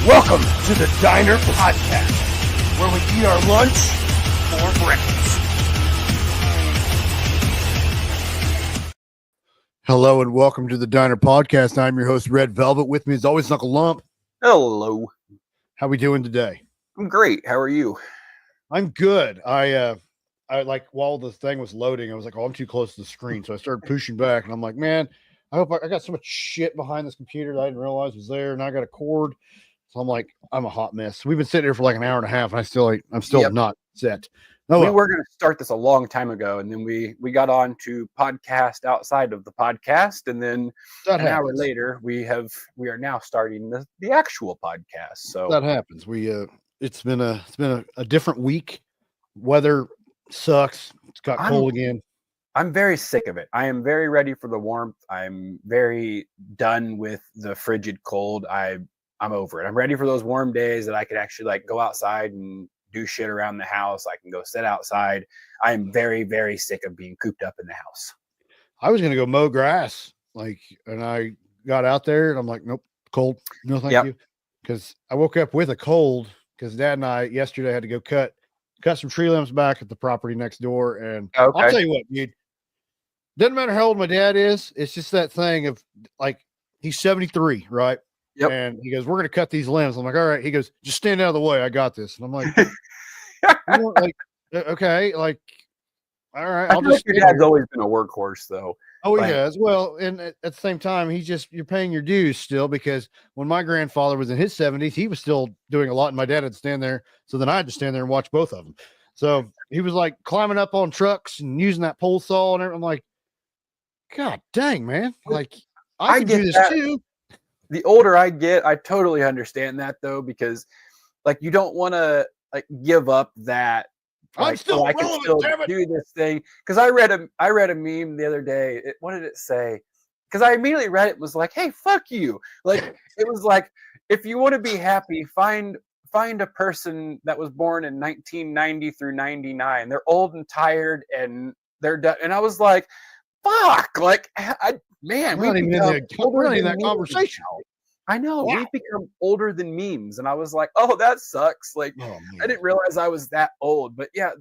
Welcome to the Diner Podcast, where we eat our lunch for breakfast. Hello and welcome to the Diner Podcast. I'm your host, Red Velvet. With me as always, Uncle Lump. Hello. How we doing today? I'm great. How are you? I'm good. I like while the thing was loading, I was like, oh, I'm too close to the screen. So I started pushing back and I'm like, man, I hope I got so much shit behind this computer that I didn't realize was there. And I got a cord. So I'm like, I'm a hot mess. We've been sitting here for like an hour and a half. And I'm still not set. Oh, we were going to start this a long time ago. And then we got on to podcast outside of the podcast. And then an hour later, we are now starting the actual podcast. So that happens. It's been a different week. Weather sucks. It's got cold again. I'm very sick of it. I am very ready for the warmth. I'm very done with the frigid cold. I'm over it. I'm ready for those warm days that I could actually like go outside and do shit around the house. I can go sit outside. I am very, very sick of being cooped up in the house. I was going to go mow grass, and I got out there and I'm like, nope, cold. No, thank you. Because I woke up with a cold because Dad and I yesterday had to go cut some tree limbs back at the property next door. And I'll tell you what, dude, doesn't matter how old my dad is. It's just that thing of like, he's 73, right? Yep. And he goes, we're going to cut these limbs. I'm like, all right. He goes, just stand out of the way. I got this. And I'm like, okay. Like, all right. I'll just. Your dad's always been a workhorse though. Oh, he has. Well, and at the same time, you're paying your dues still, because when my grandfather was in his 70s, he was still doing a lot and my dad had to stand there. So then I had to stand there and watch both of them. So he was like climbing up on trucks and using that pole saw and everything. I'm like, God dang, man. Like I can do this that too. The older I get, I totally understand that though, because like you don't want to like give up that. Like, I can still do this thing. Because I read a meme the other day. What did it say? Because I immediately read it and was like, hey, fuck you. Like it was like, if you want to be happy, find a person that was born in 1990 through 99. They're old and tired and they're done. And I was like, fuck, like we're not even in that conversation. I know. Wow. We've become older than memes. And I was like, oh, that sucks. Like I didn't realize I was that old. But yeah,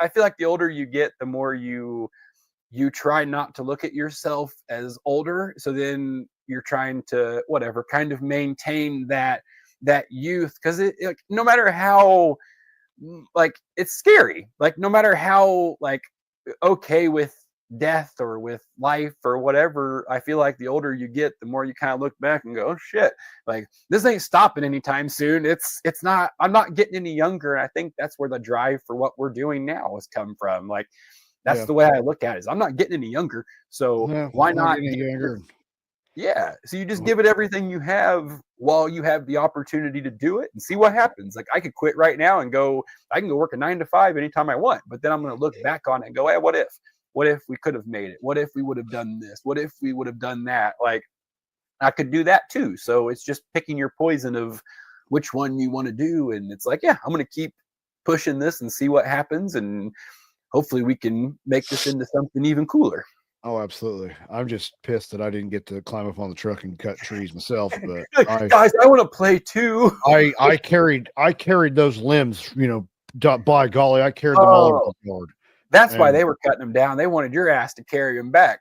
I feel like the older you get, the more you try not to look at yourself as older. So then you're trying to kind of maintain that youth. Because it like no matter how like it's scary, like no matter how like okay with death or with life or whatever, I feel like the older you get, the more you kind of look back and go, oh shit, like this ain't stopping anytime soon. It's not, I'm not getting any younger. And I think that's where the drive for what we're doing now has come from. Like that's the way I look at it, is I'm not getting any younger. So why not get younger? Yeah. So you just give it everything you have while you have the opportunity to do it and see what happens. Like I could quit right now and I can go work a 9 to 5 anytime I want, but then I'm going to look back on it and go, hey, what if? What if we could have made it? What if we would have done this? What if we would have done that? Like, I could do that too. So it's just picking your poison of which one you want to do. And it's like, yeah, I'm going to keep pushing this and see what happens. And hopefully we can make this into something even cooler. Oh, absolutely. I'm just pissed that I didn't get to climb up on the truck and cut trees myself. But guys, I want to play too. I carried those limbs, by golly, I carried them all over the yard. That's why they were cutting them down. They wanted your ass to carry them back.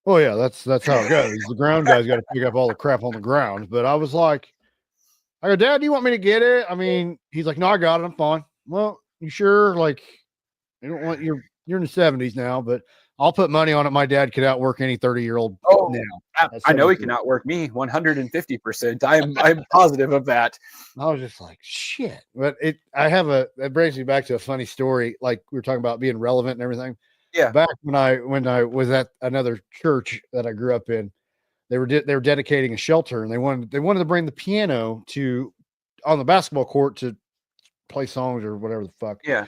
Oh yeah, that's how it goes. The ground guy's got to pick up all the crap on the ground. But I was like, I go, Dad, do you want me to get it? I mean, he's like, no, I got it. I'm fine. Well, you sure? Like, I don't want you're in the 70s now, but I'll put money on it. My dad could outwork any 30-year-old now. I know he can outwork me 150%. I'm positive of that. I was just like, shit. But it brings me back to a funny story. Like we were talking about being relevant and everything. Yeah. Back when I was at another church that I grew up in, they were dedicating a shelter, and they wanted to bring the piano on the basketball court to play songs or whatever the fuck. Yeah.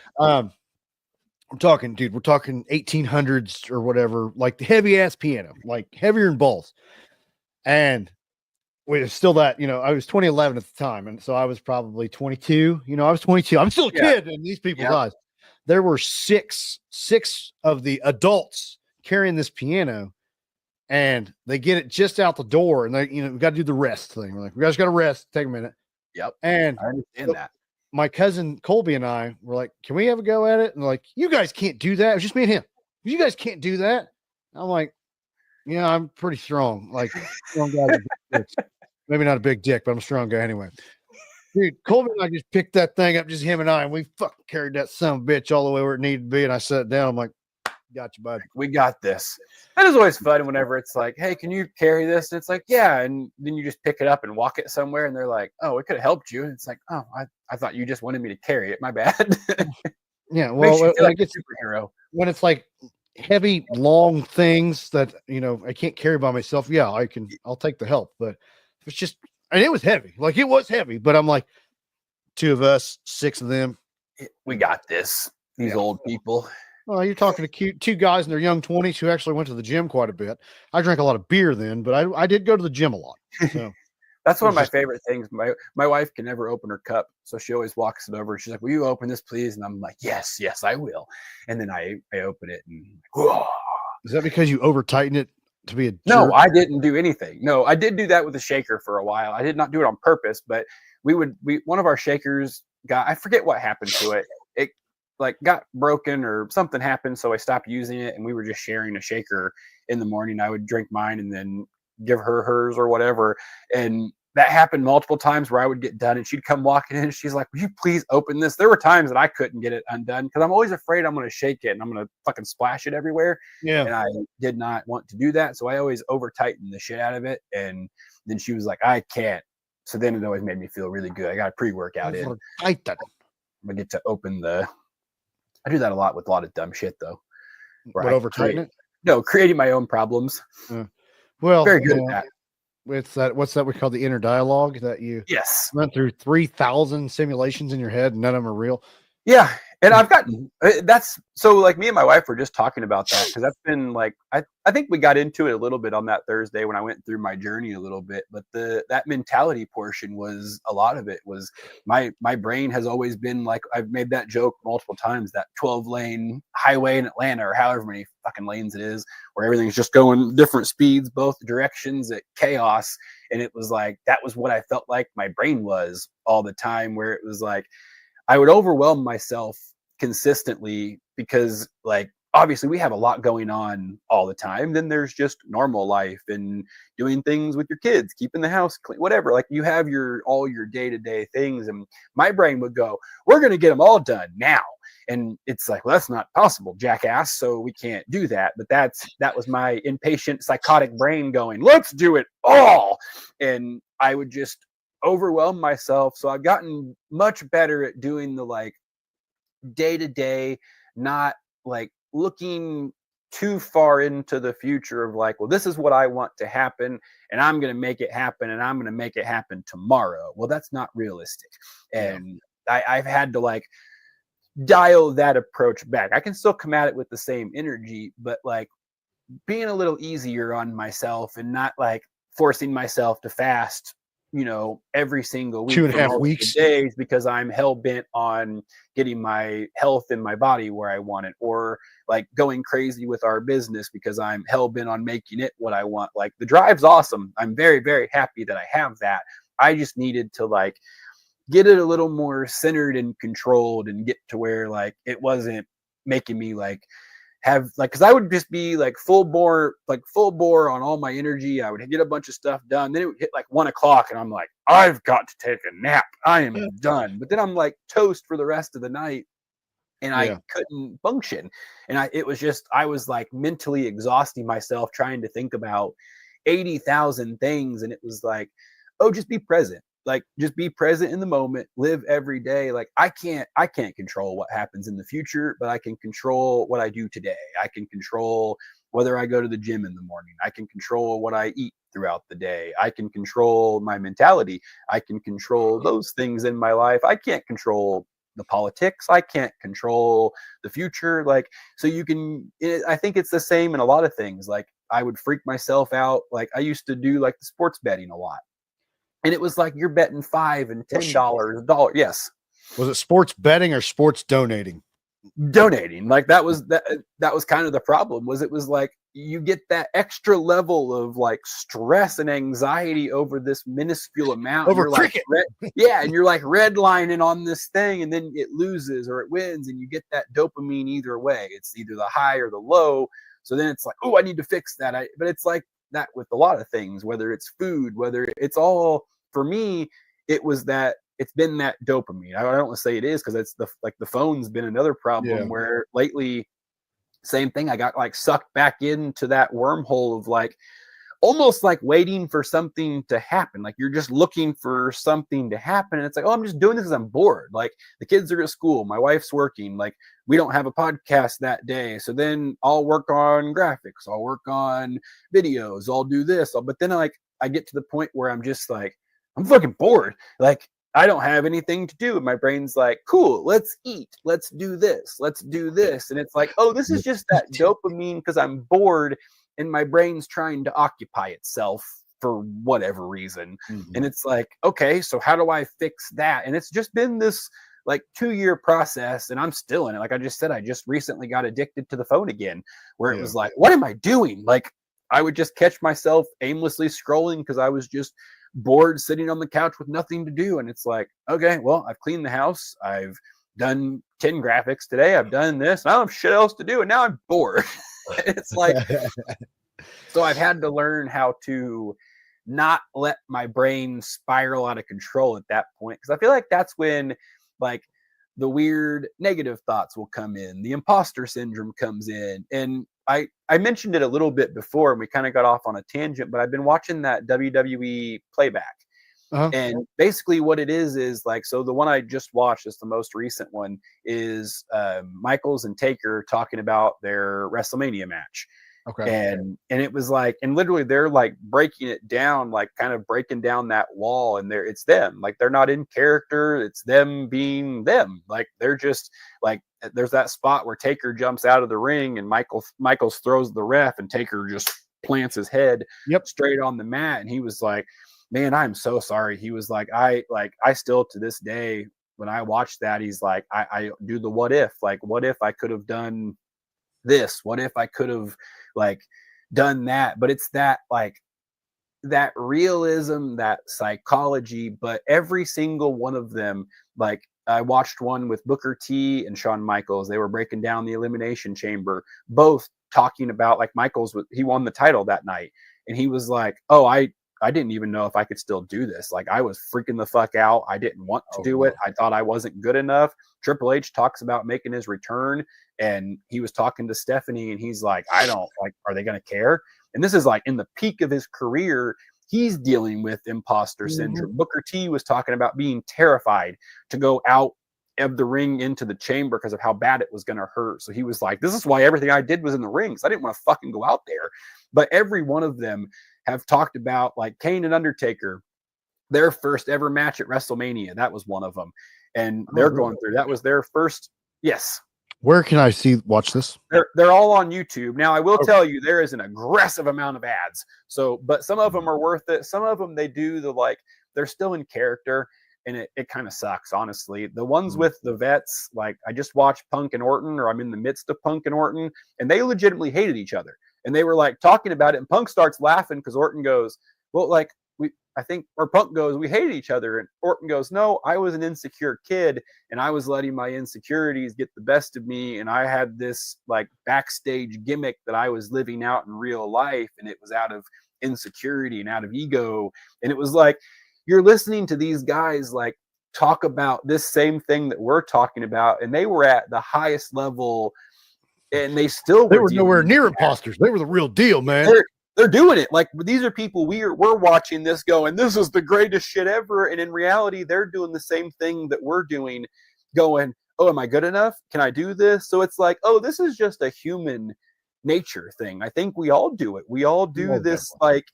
we're talking 1800s or whatever, like the heavy ass piano, like heavier than balls. And it's still that, I was 2011 at the time. And so I was probably 22, I was 22. I'm still a kid in these people's eyes. There were six of the adults carrying this piano, and they get it just out the door, and they, we got to do the rest thing. We're like, we guys got to rest, take a minute. Yep. And I understand that. my cousin Colby and I were like, can we have a go at it? And like, you guys can't do that. It was just me and him. You guys can't do that. I'm like, yeah, I'm pretty strong. Like, strong guys. Maybe not a big dick, but I'm a strong guy anyway. Dude, Colby and I just picked that thing up, just him and I, and we fucking carried that son of a bitch all the way where it needed to be. And I sat down. I'm like, got you, bud. We got this. That is always fun whenever it's like, hey, can you carry this? And it's like, yeah. And then you just pick it up and walk it somewhere. And they're like, oh, it could have helped you. And it's like, oh, I thought you just wanted me to carry it. My bad. Yeah. Well, Makes you feel like a superhero. When it's like heavy, long things that, I can't carry by myself. Yeah, I'll take the help. But it's just, and it was heavy. Like, it was heavy. But I'm like, 2 of us, 6 of them. We got this. These old people. Well, you're talking to 2 guys in their young 20s who actually went to the gym quite a bit. I drank a lot of beer then, but I did go to the gym a lot. So that's one of my favorite things. My wife can never open her cup, so she always walks it over. She's like, "Will you open this, please?" And I'm like, "Yes, I will." And then I open it, and whoa. Is that because you over tighten it to be a jerk? No, I didn't do anything. No, I did do that with a shaker for a while. I did not do it on purpose, but one of our shakers I forget what happened to it. It like got broken or something happened, so I stopped using it, and we were just sharing a shaker in the morning. I would drink mine and then give her hers or whatever. And that happened multiple times where I would get done and she'd come walking in and she's like, "Will you please open this?" There were times that I couldn't get it undone because I'm always afraid I'm going to shake it and I'm going to fucking splash it everywhere. Yeah. And I did not want to do that. So I always over tightened the shit out of it. And then she was like, "I can't." So then it always made me feel really good. I got a pre-workout in. I get to open I do that a lot with a lot of dumb shit though. What, over tighten it? No, creating my own problems. Well, very good at that. It's what's that we call the inner dialogue that you run through 3,000 simulations in your head and none of them are real. Yeah. And I've gotten that's so like me and my wife were just talking about that because that's been like I think we got into it a little bit on that Thursday when I went through my journey a little bit, but that mentality portion was a lot of it was my brain has always been like I've made that joke multiple times, that 12-lane highway in Atlanta or however many fucking lanes it is where everything's just going different speeds both directions at chaos. And it was like that was what I felt like my brain was all the time, where it was like I would overwhelm myself consistently because like obviously we have a lot going on all the time. Then there's just normal life and doing things with your kids, keeping the house clean, whatever. Like you have all your day-to-day things, and my brain would go, "We're going to get them all done now." And it's like, well, that's not possible, jackass. So we can't do that. But that was my impatient, psychotic brain going, "Let's do it all." And I would just overwhelm myself. So I've gotten much better at doing the like day-to-day, not like looking too far into the future of like, well, this is what I want to happen and I'm going to make it happen and I'm going to make it happen tomorrow. Well, that's not realistic. And I've had to like dial that approach back. I can still come at it with the same energy, but like being a little easier on myself and not like forcing myself to fast every single week, 2.5 weeks days, because I'm hell bent on getting my health and my body where I want it, or like going crazy with our business because I'm hell bent on making it what I want. Like the drive's awesome. I'm very, very happy that I have that. I just needed to like get it a little more centered and controlled and get to where like it wasn't making me like have like, because I would just be like full bore on all my energy. I would get a bunch of stuff done. Then it would hit like 1 o'clock and I'm like, I've got to take a nap. I am done. But then I'm like toast for the rest of the night and I couldn't function. And it was just, I was like mentally exhausting myself trying to think about 80,000 things. And it was like, oh, just be present. Like just be present in the moment, live every day. Like I can't control what happens in the future, but I can control what I do today. I can control whether I go to the gym in the morning. I can control what I eat throughout the day. I can control my mentality. I can control those things in my life. I can't control the politics. I can't control the future. Like, so I think it's the same in a lot of things. Like I would freak myself out. Like I used to do like the sports betting a lot. And it was like you're betting $5 and $10 a dollar. Yes. Was it sports betting or sports donating? donating. Like that was kind of the problem. Was it was like you get that extra level of like stress and anxiety over this minuscule amount. Over you're cricket. like and you're like redlining on this thing, and then it loses or it wins, and you get that dopamine either way. It's either the high or the low. So then it's like, oh, I need to fix that. But it's like that with a lot of things, whether it's food, whether it's all, for me, it was that it's been that dopamine. I don't want to say it is, because it's the phone's been another problem where lately, same thing. I got like sucked back into that wormhole of like almost like waiting for something to happen. Like you're just looking for something to happen. And it's like, oh, I'm just doing this because I'm bored. Like the kids are at school. My wife's working. Like we don't have a podcast that day. So then I'll work on graphics. I'll work on videos. I'll do this. But then like I get to the point where I'm just like, I'm fucking bored. Like I don't have anything to do. And my brain's like, cool, let's eat. Let's do this. Let's do this. And it's like, oh, this is just that dopamine because I'm bored. And my brain's trying to occupy itself for whatever reason. Mm-hmm. And it's like, okay, so how do I fix that? And it's just been this like 2-year process, and I'm still in it. Like I just said, I just recently got addicted to the phone again, where it was like, what am I doing? Like I would just catch myself aimlessly scrolling because I was just bored sitting on the couch with nothing to do. And it's like, okay, well, I've cleaned the house. I've done 10 graphics today. I've done this. I don't have shit else to do. And now I'm bored. It's like, so I've had to learn how to not let my brain spiral out of control at that point. Cause I feel like that's when like the weird negative thoughts will come in, the imposter syndrome comes in. And I mentioned it a little bit before and we kind of got off on a tangent, but I've been watching that WWE playback. And basically what it is like, so the one I just watched is the most recent one is Michaels and Taker talking about their WrestleMania match. Okay. And it was like, and literally they're like breaking it down, like kind of breaking down that wall, and it's them, like they're not in character. It's them being them. Like they're just like, there's that spot where Taker jumps out of the ring and Michaels throws the ref and Taker just plants his head straight on the mat. And he was like, man, I'm so sorry. He was like, I still to this day, when I watch that, he's like, I do the what if, like, what if I could have done this? What if I could have like done that? But it's that like that realism, that psychology, but every single one of them, like I watched one with Booker T and Shawn Michaels. They were breaking down the Elimination Chamber, both talking about like Michaels, he won the title that night. And he was like, oh, I didn't even know if I could still do this. Like I was freaking the fuck out. I didn't want to do it. I thought I wasn't good enough. Triple H talks about making his return, and he was talking to Stephanie and he's like, I don't like, are they going to care? And this is like in the peak of his career. He's dealing with imposter syndrome. Booker T was talking about being terrified to go out of the ring into the chamber because of how bad it was going to hurt. So he was like, this is why everything I did was in the rings. I didn't want to fucking go out there. But every one of them have talked about like Kane and Undertaker, their first ever match at WrestleMania. That was one of them. And they're going through, that was their first. Yes. Where can I watch this? They're all on YouTube. Now I will tell you, there is an aggressive amount of ads. So, but some of them are worth it. Some of them, they do the, like, they're still in character, and it kind of sucks, honestly. The ones with the vets, like I just watched Punk and Orton, or I'm in the midst of Punk and Orton, and they legitimately hated each other. And they were like talking about it, and Punk starts laughing because Orton goes, well, like Punk goes, we hated each other. And Orton goes, no, I was an insecure kid and I was letting my insecurities get the best of me. And I had this like backstage gimmick that I was living out in real life. And it was out of insecurity and out of ego. And it was like, you're listening to these guys like talk about this same thing that we're talking about. And they were at the highest level, and they were nowhere near imposters. They were the real deal, man. They're doing it. Like, these are people we're watching this going, this is the greatest shit ever. And in reality, they're doing the same thing that we're doing, going, oh, am I good enough? Can I do this? So it's like, oh, this is just a human nature thing. I think we all do it. We all do this, like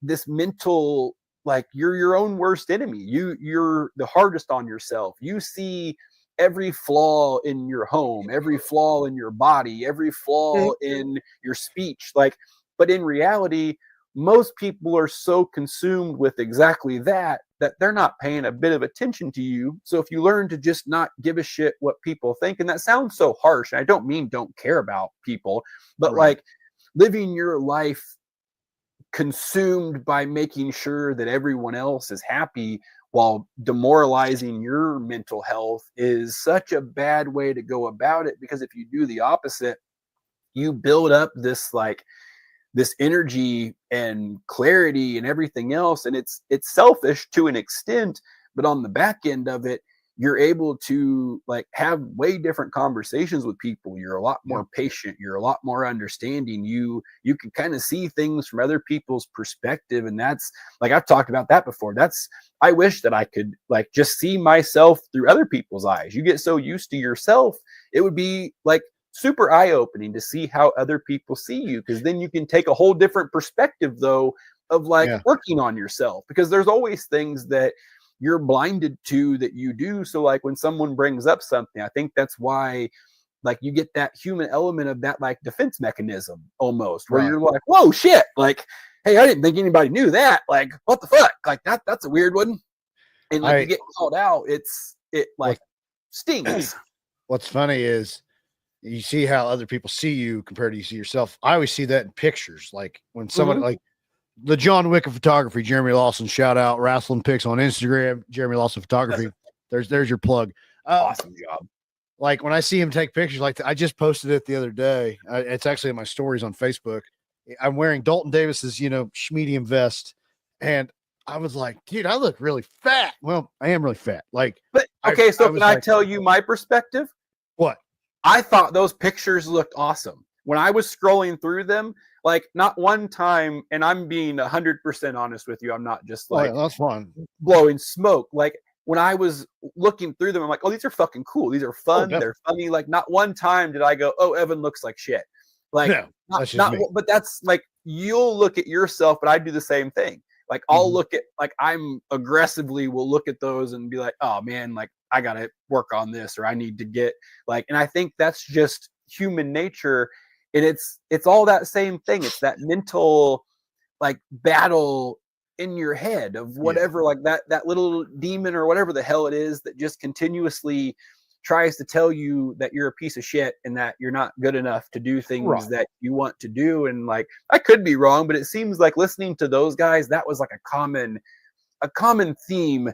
this mental, like you're your own worst enemy. You're the hardest on yourself. You see every flaw in your home, every flaw in your body, every flaw in your speech. Like, but in reality, most people are so consumed with exactly that that they're not paying a bit of attention to you. So if you learn to just not give a shit what people think, and that sounds so harsh, and I don't mean don't care about people, but like living your life consumed by making sure that everyone else is happy while demoralizing your mental health is such a bad way to go about it. Because if you do the opposite, you build up this energy and clarity and everything else, and it's selfish to an extent, but on the back end of it, you're able to like have way different conversations with people. You're a lot more patient, you're a lot more understanding, you can kind of see things from other people's perspective. And that's like, I've talked about that before, I wish that I could like just see myself through other people's eyes. You get so used to yourself, it would be like super eye-opening to see how other people see you, because then you can take a whole different perspective though of like working on yourself, because there's always things that you're blinded to that you do. So like when someone brings up something, I think that's why like you get that human element of that like defense mechanism almost, where you're like, whoa, shit, like, hey, I didn't think anybody knew that, like what the fuck, like that's a weird one. And like you get called out, it stings. What's funny is you see how other people see you compared to you see yourself. I always see that in pictures. Like when someone like the John Wick of photography, Jeremy Lawson, shout out Wrestling Pics on Instagram, Jeremy Lawson Photography. There's your plug. Awesome job. Like when I see him take pictures, like I just posted it the other day. It's actually in my stories on Facebook. I'm wearing Dalton Davis's, medium vest. And I was like, dude, I look really fat. Well, I am really fat. Like, but okay. So can I tell you my perspective? What? I thought those pictures looked awesome. When I was scrolling through them, like not one time, and I'm being 100% honest with you, I'm not just like that's fun blowing smoke. Like when I was looking through them, I'm like, oh, these are fucking cool. These are fun. They're funny. Like not one time did I go, oh, Evan looks like shit. Like but that's like, you'll look at yourself, but I do the same thing. Like I'll look at, like I'm aggressively will look at those and be like, oh man, like I got to work on this, or I need to get like, and I think that's just human nature. And it's all that same thing. It's that mental like battle in your head of whatever, like that little demon or whatever the hell it is that just continuously tries to tell you that you're a piece of shit and that you're not good enough to do things that you want to do. And like, I could be wrong, but it seems like listening to those guys, that was like a common theme,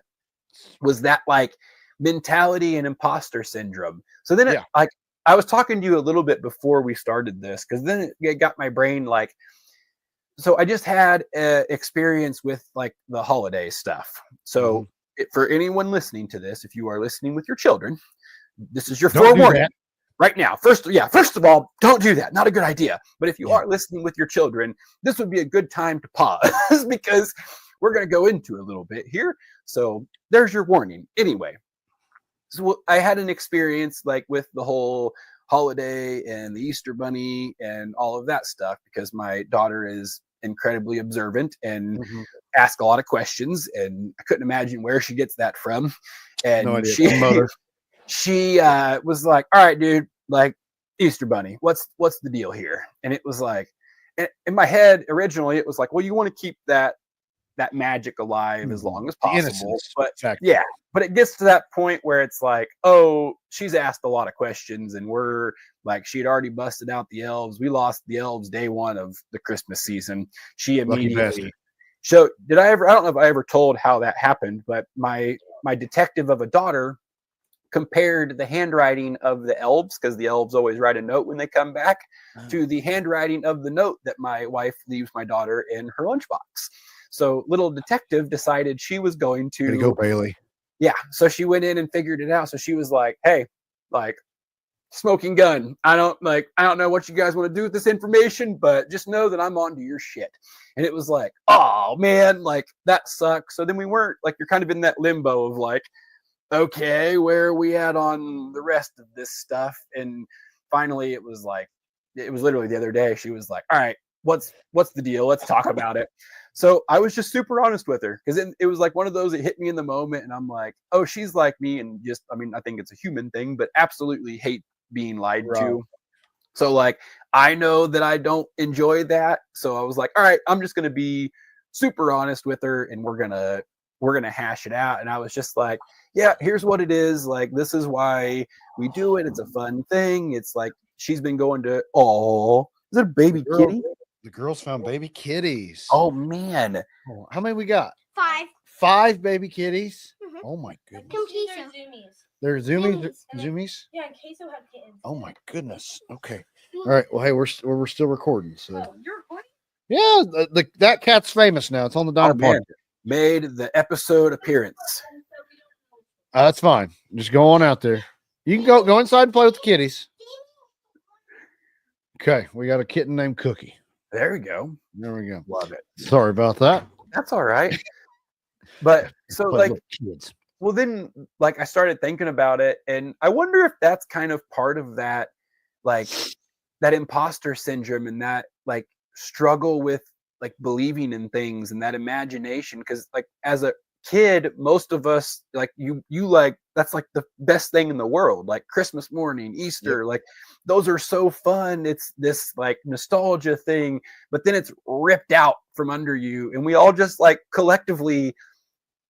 was that like mentality and imposter syndrome. So then like, I was talking to you a little bit before we started this, because then it got my brain like, so I just had an experience with like the holiday stuff. So for anyone listening to this, if you are listening with your children, this is your forewarning right now. First of all, don't do that. Not a good idea. But if you are listening with your children, this would be a good time to pause because we're going to go into a little bit here. So there's your warning. Anyway. So I had an experience like with the whole holiday and the Easter Bunny and all of that stuff, because my daughter is incredibly observant and asks a lot of questions, and I couldn't imagine where she gets that from. And she was like, all right, dude, like Easter Bunny, what's the deal here? And it was like, in my head originally, it was like, well, you want to keep that magic alive as long as possible. But but it gets to that point where it's like, oh, she's asked a lot of questions, and we're like, she'd already busted out the elves. We lost the elves day one of the Christmas season. She immediately. So I don't know if I ever told how that happened, but my detective of a daughter compared the handwriting of the elves, because the elves always write a note when they come back, to the handwriting of the note that my wife leaves my daughter in her lunchbox. So little detective decided she was going to go Bailey. Yeah. So she went in and figured it out. So she was like, hey, like smoking gun. I don't know what you guys want to do with this information, but just know that I'm onto your shit. And it was like, oh man, like that sucks. So then we weren't like, you're kind of in that limbo of like, okay, where are we at on the rest of this stuff? And finally it was literally the other day. She was like, all right, what's the deal? Let's talk about it. So I was just super honest with her, because it was like one of those that hit me in the moment. And I'm like, oh, she's like me. And just, I mean, I think it's a human thing, but absolutely hate being lied to. So like, I know that I don't enjoy that. So I was like, all right, I'm just going to be super honest with her, and we're going to we're going to hash it out. And I was just like, yeah, here's what it is. Like, this is why we do it. It's a fun thing. It's like, she's been going to, oh, is it a baby kitty? The girls found baby kitties. Oh, man. Oh, how many we got? 5. 5 baby kitties? Mhm. Oh, my goodness. They're They're zoomies? Yeah, and Queso had kittens. Oh, my goodness. Okay. All right. Well, hey, we're still recording. So. Oh, you're recording? Yeah, that cat's famous now. It's on the Donner Park. Made the episode appearance. That's fine. Just go on out there. You can go inside and play with the kitties. Okay, we got a kitten named Cookie. There we go. There we go. Love it. Sorry about that. That's all right. But so Play like with kids. well then like I started thinking about it, and I wonder if that's kind of part of that, like that imposter syndrome and that like struggle with like believing in things and that imagination. Because like as a kid, most of us like you like that's like the best thing in the world, like Christmas morning, Easter, like those are so fun. It's this like nostalgia thing, but then it's ripped out from under you, and we all just like collectively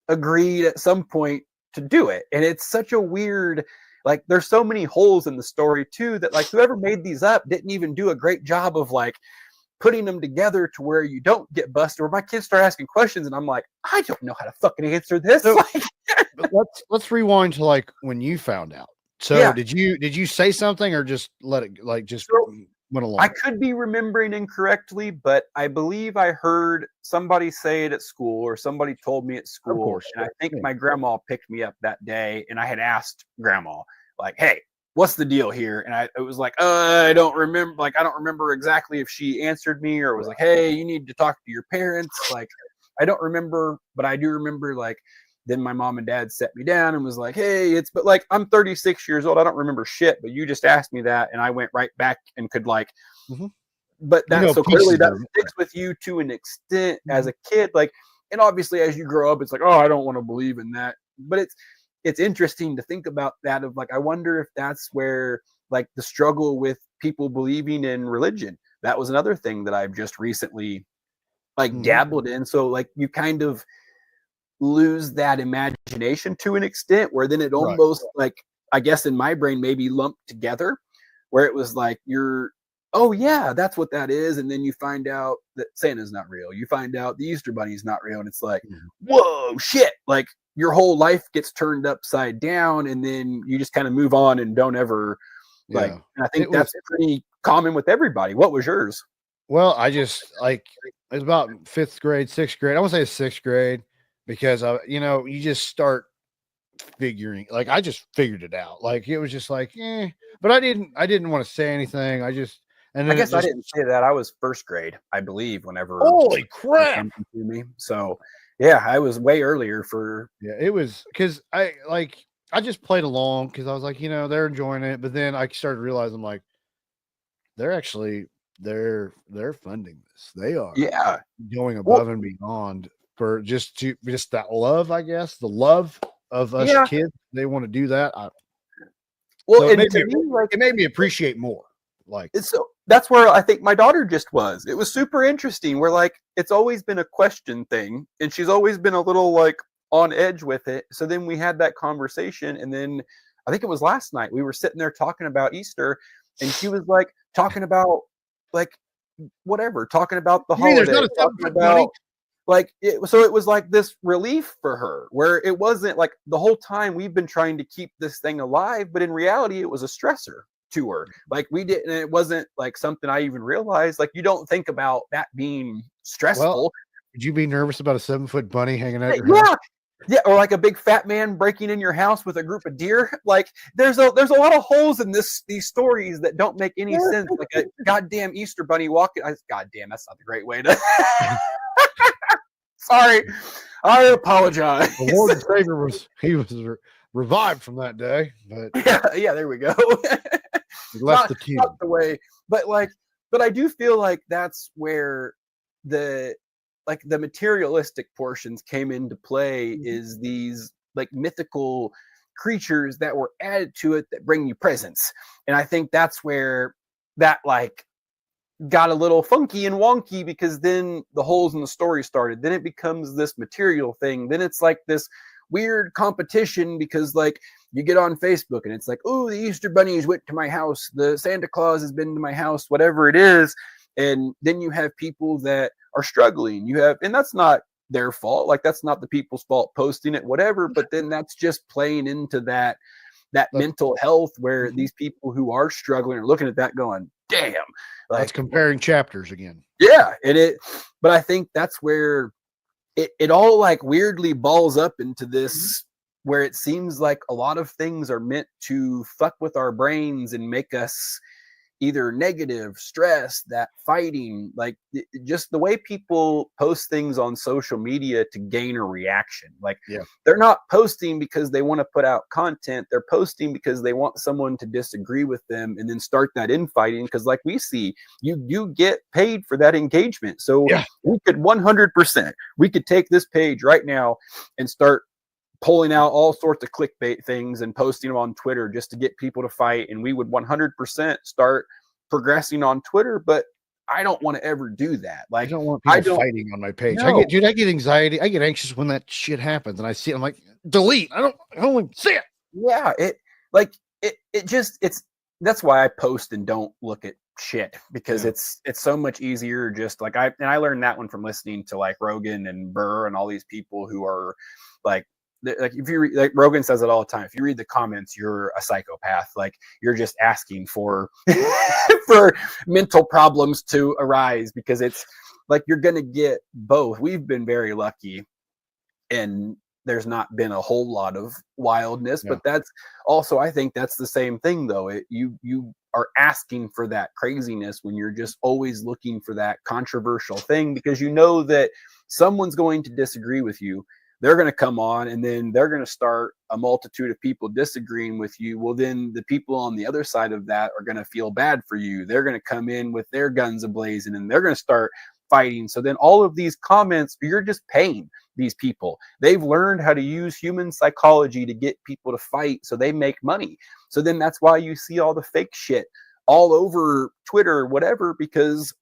agreed at some point to do it. And it's such a weird, like there's so many holes in the story too, that like whoever made these up didn't even do a great job of like putting them together to where you don't get busted. Or my kids start asking questions and I'm like, I don't know how to fucking answer this. So, like, but let's rewind to like when you found out. So Yeah. did you say something or just let it like just So, went along? I could be remembering incorrectly, but I believe I heard somebody say it at school, or somebody told me at school. course. And I think Yeah. my grandma picked me up that day, and I had asked grandma, like, hey, what's the deal here? And it was like, I don't remember. Like, I don't remember exactly if she answered me or was like, hey, you need to talk to your parents. Like, I don't remember, but I do remember like, then my mom and dad set me down and was like, hey, but like, I'm 36 years old. I don't remember shit, but you just asked me that. And I went right back and could like, but that, so clearly that sticks with you to an extent as a kid. Like, and obviously as you grow up, it's like, oh, I don't want to believe in that. But it's interesting to think about that of like, I wonder if that's where like the struggle with people believing in religion, that was another thing that I've just recently like dabbled in. So like you kind of lose that imagination to an extent where then it almost like, I guess in my brain, maybe lumped together, where it was like, oh yeah, that's what that is. And then you find out that Santa's not real. You find out the Easter Bunny is not real. And it's like, whoa, shit. Like your whole life gets turned upside down, and then you just kind of move on and don't ever like, and I think that's pretty common with everybody. What was yours? Well, I just like, it was about 5th grade, 6th grade. I want to say 6th grade because you just start figuring, like, I just figured it out. Like, it was just like, but I didn't want to say anything. I guess I didn't say that. I was 1st grade, I believe, whenever. Holy crap. To me. So yeah, I was way earlier for. Yeah, it was because I just played along because I was like, they're enjoying it. But then I started realizing like they're actually they're funding this. They are going above and beyond for just that love, I guess. The love of us kids. They want to do that. It made me appreciate more. Like, so that's where I think my daughter just was. It was super interesting. Where like it's always been a question thing, and she's always been a little like on edge with it. So then we had that conversation, and then I think it was last night we were sitting there talking about Easter, and she was like talking about like whatever, talking about the holiday, talking about like so it was like this relief for her, where it wasn't like the whole time we've been trying to keep this thing alive, but in reality it was a stressor to her. Like it wasn't like something I even realized. Like you don't think about that being stressful. Well, would you be nervous about a 7-foot bunny hanging out your house? Yeah, or like a big fat man breaking in your house with a group of deer. Like there's a lot of holes in these stories that don't make any sense. Like a goddamn Easter bunny walking. Goddamn, that's not the great way to. Sorry, I apologize. The Lord and Savior was revived from that day, but yeah, there we go. He left the key. Not the way, but I do feel like that's where the materialistic portions came into play, is these like mythical creatures that were added to it that bring you presents. And I think that's where that like got a little funky and wonky because then the holes in the story started. Then it becomes this material thing. Then it's like this weird competition because like you get on Facebook and it's like, oh, the Easter bunnies went to my house, the Santa Claus has been to my house, whatever it is. And then you have people that are struggling. And that's not their fault. Like that's not the people's fault posting it, whatever. But then that's just playing into that mental health where these people who are struggling are looking at that going, damn. Like, that's comparing chapters again. Yeah. But I think that's where it all like weirdly balls up into this where it seems like a lot of things are meant to fuck with our brains and make us either negative, stress, that fighting, like just the way people post things on social media to gain a reaction. Like they're not posting because they want to put out content. They're posting because they want someone to disagree with them and then start that infighting. Because like we see, you get paid for that engagement. So we could 100%, we could take this page right now and start pulling out all sorts of clickbait things and posting them on Twitter just to get people to fight. And we would 100% start progressing on Twitter, but I don't want to ever do that. Like I don't want people fighting on my page. No. I get anxiety. I get anxious when that shit happens and I see it. I'm like, delete. I don't even see it. Yeah. That's why I post and don't look at shit because it's so much easier. Just like I learned that one from listening to like Rogan and Burr and all these people who are like if you read, like Rogan says it all the time, if you read the comments, you're a psychopath. Like you're just asking for for mental problems to arise because it's like you're gonna get both. We've been very lucky and there's not been a whole lot of wildness, but that's also, I think that's the same thing though. You are asking for that craziness when you're just always looking for that controversial thing because you know that someone's going to disagree with you. They're going to come on and then they're going to start a multitude of people disagreeing with you. Well, then the people on the other side of that are going to feel bad for you. They're going to come in with their guns ablazing and they're going to start fighting. So then all of these comments, you're just paying these people. They've learned how to use human psychology to get people to fight so they make money. So then that's why you see all the fake shit all over Twitter or whatever, because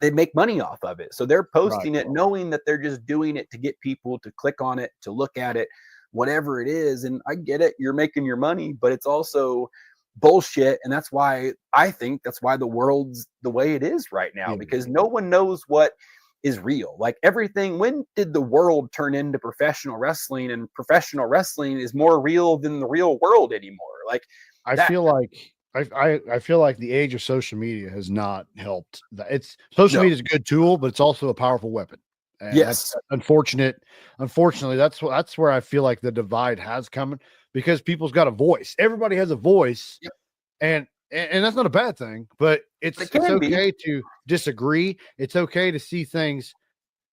they make money off of it. So they're posting it knowing that they're just doing it to get people to click on it, to look at it, whatever it is. And I get it. You're making your money, but it's also bullshit. And that's why I think that's why the world's the way it is right now, because no one knows what is real. Like everything, when did the world turn into professional wrestling? And professional wrestling is more real than the real world anymore. Like I feel like the age of social media has not helped. Social media is a good tool, but it's also a powerful weapon. And that's unfortunate. Unfortunately, that's where I feel like the divide has come because people's got a voice. Everybody has a voice, and that's not a bad thing. But it's okay to disagree. It's okay to see things,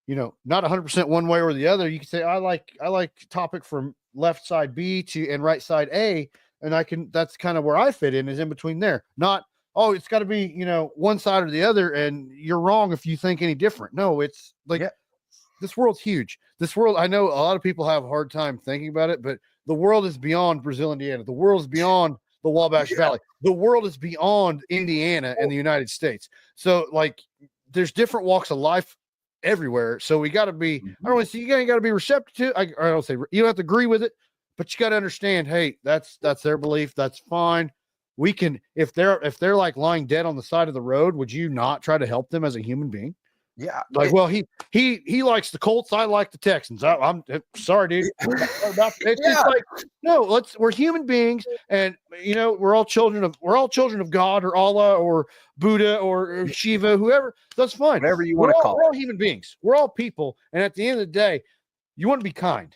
not 100% one way or the other. You can say I like topic from left side B and right side A. And that's kind of where I fit in, is in between there. Not, it's got to be, one side or the other. And you're wrong if you think any different. No, it's like, this world's huge. This world, I know a lot of people have a hard time thinking about it, but the world is beyond Brazil, Indiana. The world is beyond the Wabash Valley. The world is beyond Indiana and the United States. So like, there's different walks of life everywhere. So we got to be, I don't want to say, you got to be receptive to, I don't say, you don't have to agree with it. But you got to understand, hey, that's their belief. That's fine. We can, if they're like lying dead on the side of the road, would you not try to help them as a human being? Yeah. Like, well, he likes the Colts. I like the Texans. I'm sorry, dude. It's just like, no, we're human beings, and we're all children of God or Allah or Buddha or Shiva, whoever. That's fine. Whatever you want to call it. We're all human beings. We're all people, and at the end of the day, you want to be kind.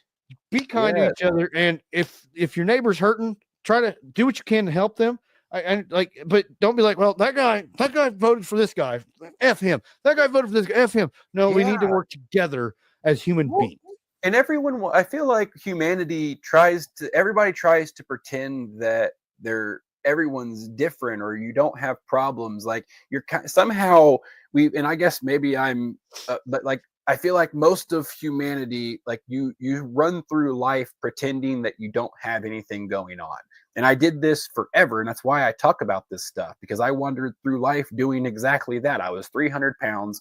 Be kind to each other, and if your neighbor's hurting, try to do what you can to help them. But don't be like, well, that guy voted for this guy, F him. That guy voted for this guy, F him. No, we need to work together as human beings. And everyone, I feel like everybody tries to pretend that everyone's different or you don't have problems. Like you're somehow and I guess maybe I'm, but like, I feel like most of humanity, like you run through life pretending that you don't have anything going on. And I did this forever. And that's why I talk about this stuff, because I wandered through life doing exactly that. I was 300 pounds,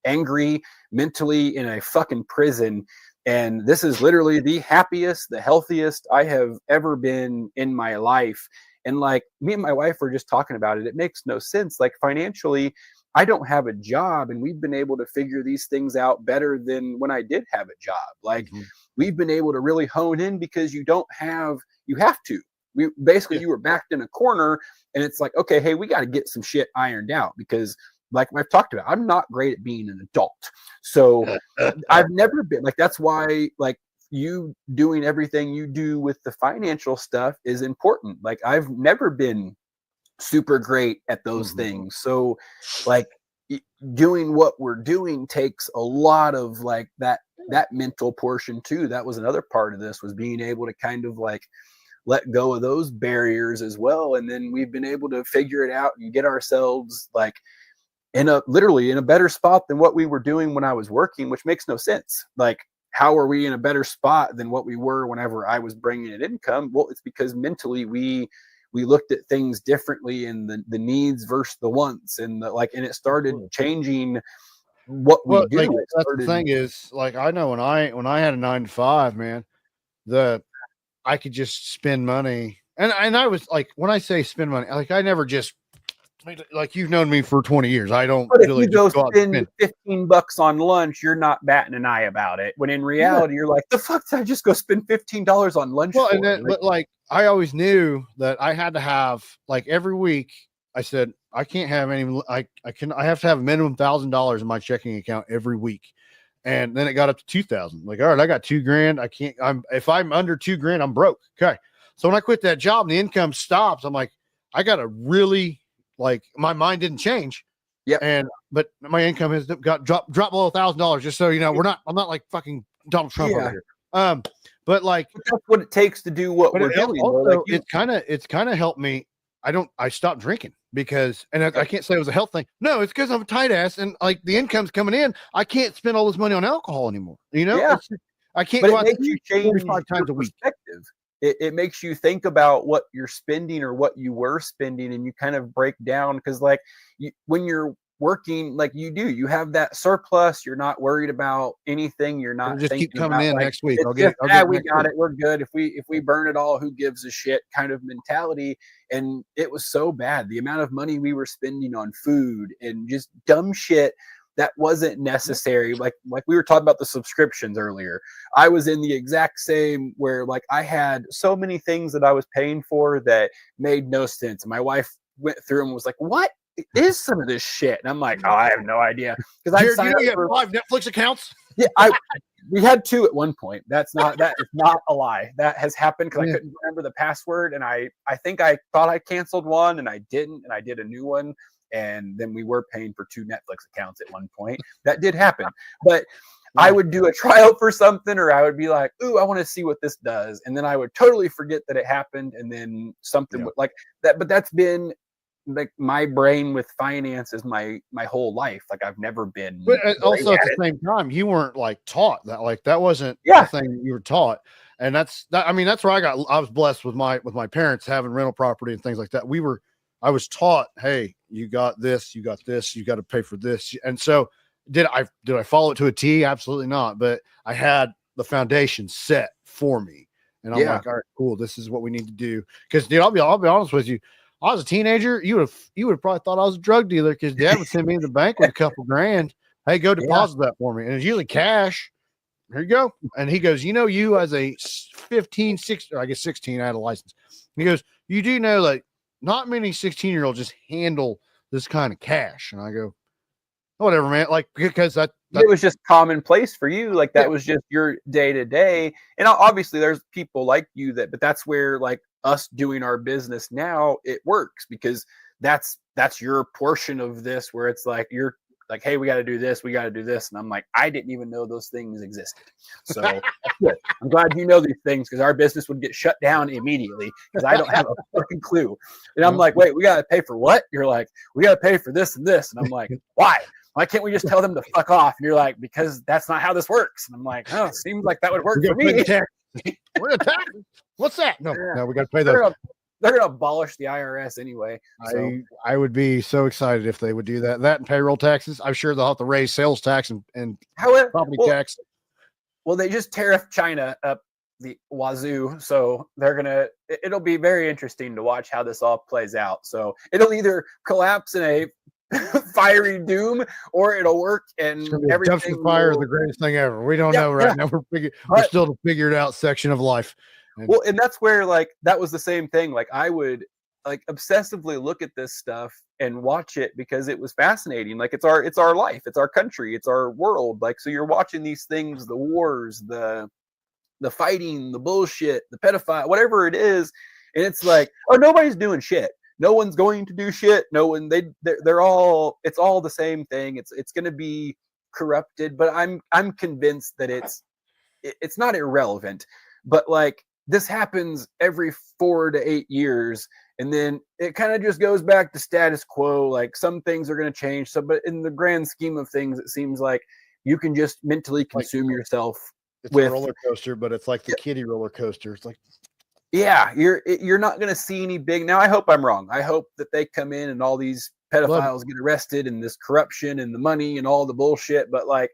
angry, mentally in a fucking prison. And this is literally the happiest, the healthiest I have ever been in my life. And like me and my wife were just talking about it. It makes no sense. Like financially, I don't have a job, and we've been able to figure these things out better than when I did have a job. Like we've been able to really hone in, because you have to. You were backed in a corner, and it's like, okay, hey, we got to get some shit ironed out, because like I've talked about, I'm not great at being an adult. So I've never been like, that's why like you doing everything you do with the financial stuff is important. Like I've never been super great at those things. So like doing what we're doing takes a lot of like that mental portion too. That was another part of this, was being able to kind of like let go of those barriers as well. And then we've been able to figure it out and get ourselves like literally in a better spot than what we were doing when I was working, which makes no sense. Like, how are we in a better spot than what we were whenever I was bringing in income? Well, it's because mentally we looked at things differently, and the needs versus the wants, and and it started changing what we do. Like, that's the thing is, like, I know when I had a 9 to 5, man, I could just spend money, and I was like, when I say spend money, like I never just, like, you've known me for 20 years. I don't really if you go spend $15 on lunch, you're not batting an eye about it. When in reality, you're like, the fuck did I just go spend $15 on lunch for? And then, but like, I always knew that I had to have, like, every week I said, I can't have any, I have to have a minimum $1,000 in my checking account every week. And then it got up to 2,000. Like, all right, I got $2,000. If I'm under $2,000, I'm broke. Okay. So when I quit that job and the income stops, I'm like, I got to really, like, my mind didn't change. Yeah. But my income has got dropped below $1,000. Just so you know, I'm not like fucking Donald Trump over here. But that's what it takes to do what we're doing. Also, it's kind of helped me. I stopped drinking because, and I can't say it was a health thing. No, it's because I'm a tight ass, and like the income's coming in. I can't spend all this money on alcohol anymore. You know, I can't go out makes you change 45 times a week. Perspective. It makes you think about what you're spending or what you were spending, and you kind of break down, because like when you're working, like you have that surplus. You're not worried about anything. You're not just keep coming in next week. We got it. We're good. If we burn it all, who gives a shit kind of mentality. And it was so bad. The amount of money we were spending on food and just dumb shit that wasn't necessary. Like we were talking about the subscriptions earlier. I was in the exact same, where like I had so many things that I was paying for that made no sense. And my wife went through and was like, what is some of this shit? And I'm like, oh, I have no idea. Because you have 5 Netflix accounts? Yeah, we had 2 at one point. That is not a lie. That has happened because I couldn't remember the password, and I think I thought I canceled one and I didn't, and I did a new one. And then we were paying for 2 Netflix accounts at one point. That did happen. But I would do a trial for something, or I would be like, ooh, I want to see what this does. And then I would totally forget that it happened. And then something like that. But that's been like my brain with finance is my whole life. Like I've never been. But also at the same time, you weren't like taught that. Like that wasn't the thing you were taught. And that's where I was blessed with my parents having rental property and things like that. I was taught, hey, you got this, you got to pay for this. And so did I follow it to a T? Absolutely not. But I had the foundation set for me. And I'm like, all right, cool. This is what we need to do. Because dude, I'll be honest with you. I was a teenager. You would have probably thought I was a drug dealer, because Dad would send me to the bank with a couple grand. Hey, go deposit that for me. And it's usually cash. Here you go. And he goes, you as a 15, 16, I guess 16, I had a license. And he goes, you do know that not many 16-year-olds just handle this kind of cash. And I go, whatever, man. Like, because it was just commonplace for you. Like that was just your day to day. And obviously there's people like you but that's where like us doing our business now, it works, because that's your portion of this, where it's like, you're like, hey, we got to do this. And I'm like, I didn't even know those things existed. So I'm glad you know these things, because our business would get shut down immediately, because I don't have a fucking clue. And I'm like, wait, we got to pay for what? You're like, we got to pay for this and this. And I'm like, why? Why can't we just tell them to fuck off? And you're like, because that's not how this works. And I'm like, oh, it seems like that would work for me. We're gonna tax. What's that? No, we got to pay those. they're gonna abolish the IRS anyway. So. I would be so excited if they would do that. That and payroll taxes. I'm sure they'll have to raise sales tax and property tax. Well, they just tariffed China up the wazoo, so it'll be very interesting to watch how this all plays out. So it'll either collapse in a fiery doom, or it'll work and everything. Dumpster fire is the greatest thing ever. We don't know right now. We're still the figured out section of life. Well, and that's where like that was the same thing. Like I would like obsessively look at this stuff and watch it because it was fascinating. Like it's our life, it's our country, it's our world. Like so you're watching these things, the wars, the fighting, the bullshit, the pedophile, whatever it is, and it's like, oh, nobody's doing shit. No one's going to do shit. No one. They're all. It's all the same thing. It's going to be corrupted. But I'm convinced that it's not irrelevant. But like this happens every 4 to 8 years, and then it kind of just goes back to status quo. Like some things are going to change. So, but in the grand scheme of things, it seems like you can just mentally consume yourself. It's a roller coaster, but it's like the kiddie roller coaster. It's like, yeah, you're not going to see any big. Now, I hope I'm wrong. I hope that they come in and all these pedophiles get arrested and this corruption and the money and all the bullshit. But like,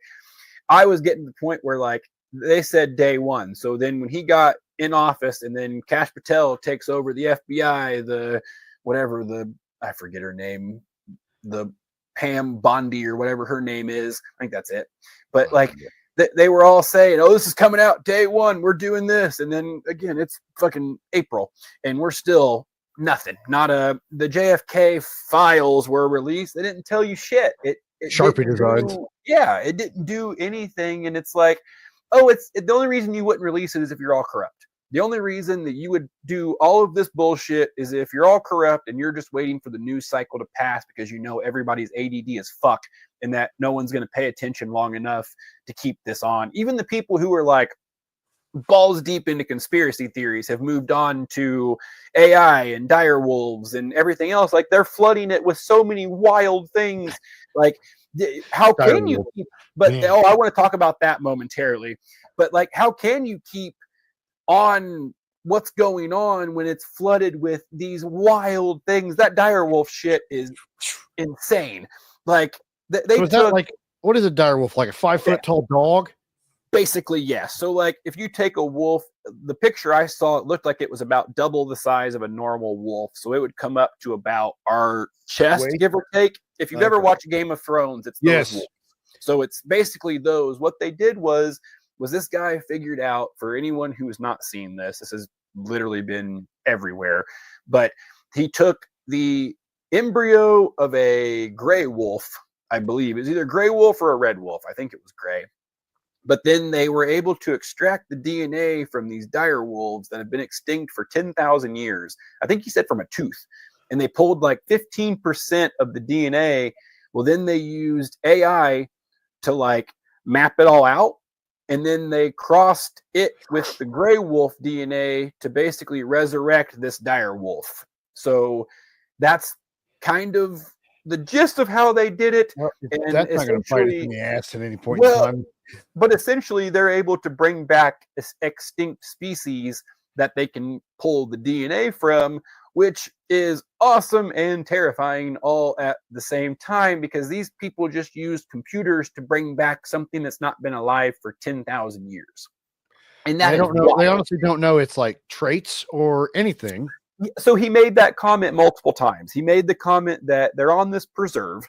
I was getting to the point where like they said day one. So then when he got in office and then Kash Patel takes over the FBI, I forget her name, the Pam Bondi or whatever her name is. I think that's it. But like, they were all saying, oh, this is coming out day one. We're doing this. And then again, it's fucking April and we're still nothing. The JFK files were released. They didn't tell you shit. It Sharpie designs. Yeah, it didn't do anything. And it's like, oh, the only reason you wouldn't release it is if you're all corrupt. The only reason that you would do all of this bullshit is if you're all corrupt and you're just waiting for the news cycle to pass because you know everybody's ADD as fuck and that no one's going to pay attention long enough to keep this on. Even the people who are like balls deep into conspiracy theories have moved on to AI and dire wolves and everything else. Like they're flooding it with so many wild things. Like how can you keep, but I want to talk about that momentarily. But like, how can you keep on what's going on when it's flooded with these wild things? That dire wolf shit is insane. Like they so took like, what is a dire wolf? Like a 5 foot tall dog? Basically, yes. So like if you take a wolf, the picture I saw, it looked like it was about double the size of a normal wolf. So it would come up to about our chest, give or take. If you've ever watched Game of Thrones, it's those wolves. So it's basically those. What they did was this guy figured out, for anyone who has not seen this has literally been everywhere, but he took the embryo of a gray wolf, I believe. It was either gray wolf or a red wolf. I think it was gray. But then they were able to extract the DNA from these dire wolves that have been extinct for 10,000 years. I think he said from a tooth. And they pulled like 15% of the DNA. Well, then they used AI to like map it all out. And then they crossed it with the gray wolf DNA to basically resurrect this dire wolf. So that's kind of the gist of how they did it. Well, and that's not going to fight in the ass at any point in time. But essentially, they're able to bring back extinct species that they can pull the DNA from, which is awesome and terrifying all at the same time, because these people just used computers to bring back something that's not been alive for 10,000 years. And that they don't know. They honestly don't know it's like traits or anything. So he made that comment multiple times. He made the comment that they're on this preserve,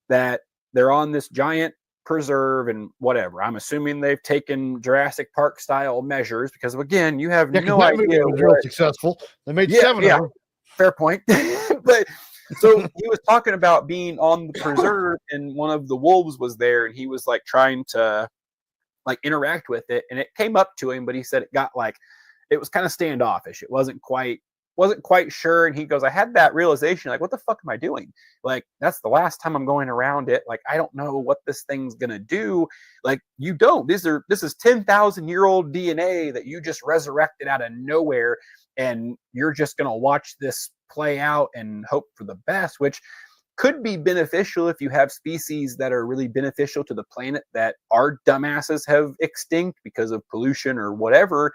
that they're on this giant preserve and whatever. I'm assuming they've taken Jurassic Park style measures because, again, you have no idea. It was real successful. They made 7 of them. Fair point. But so he was talking about being on the preserve, and one of the wolves was there, and he was like trying to like interact with it, and it came up to him, but he said it got like, it was kind of standoffish. It wasn't quite sure. And he goes, I had that realization, like, what the fuck am I doing? Like, that's the last time I'm going around it. Like, I don't know what this thing's gonna do. Like, you don't. This is 10,000-year-old DNA that you just resurrected out of nowhere, and you're just gonna watch this play out and hope for the best, which could be beneficial if you have species that are really beneficial to the planet that our dumbasses have extinct because of pollution or whatever.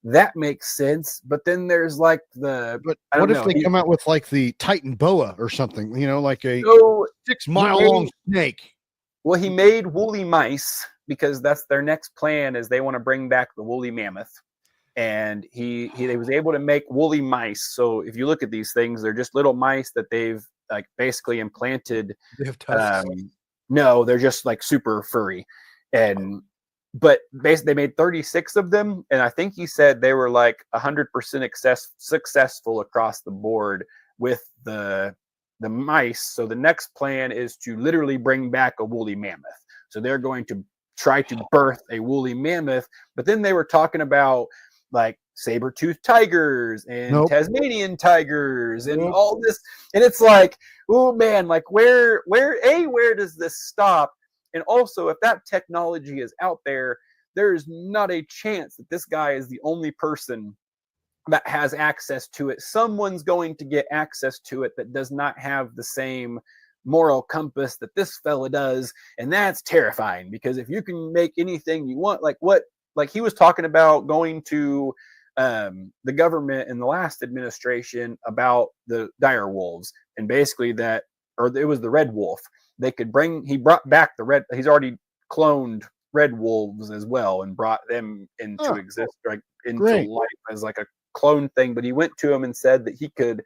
that makes sense. But then there's like the, but what if they come out with like the Titan boa or something, like a 6 mile long snake? Well, he made woolly mice because that's their next plan, is they want to bring back the woolly mammoth. And he was able to make woolly mice. So if you look at these things, they're just little mice that they've like basically implanted. They have tusks. No, they're just like super furry. But basically they made 36 of them. And I think he said they were like 100% successful across the board with the mice. So the next plan is to literally bring back a woolly mammoth. So they're going to try to birth a woolly mammoth. But then they were talking about like saber-toothed tigers and Tasmanian tigers and all this. And it's like, oh man, like where does this stop? And also, if that technology is out there, there is not a chance that this guy is the only person that has access to it. Someone's going to get access to it that does not have the same moral compass that this fella does. And that's terrifying, because if you can make anything you want, like he was talking about going to the government in the last administration about the dire wolves, and basically it was the red wolf. He brought back he's already cloned red wolves as well and brought them into existence, like into life as like a clone thing. But he went to him and said that he could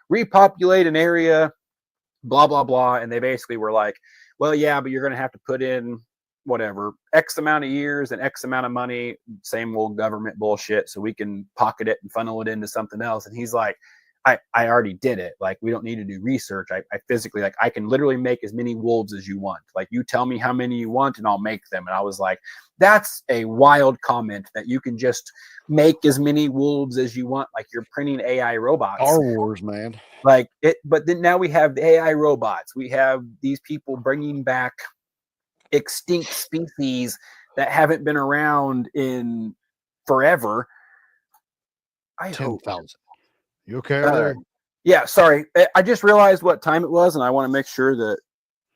repopulate an area, blah, blah, blah. And they basically were like, well, yeah, but you're going to have to put in whatever, X amount of years and X amount of money, same old government bullshit, so we can pocket it and funnel it into something else. And he's like, I already did it. Like, we don't need to do research. I physically, like, I can literally make as many wolves as you want. Like, you tell me how many you want and I'll make them. And I was like, that's a wild comment, that you can just make as many wolves as you want. Like, you're printing AI robots. Star Wars, man. Like it, but then now we have the AI robots. We have these people bringing back extinct species that haven't been around in forever. 10,000. You okay over there? Yeah, sorry. I just realized what time it was, and I want to make sure that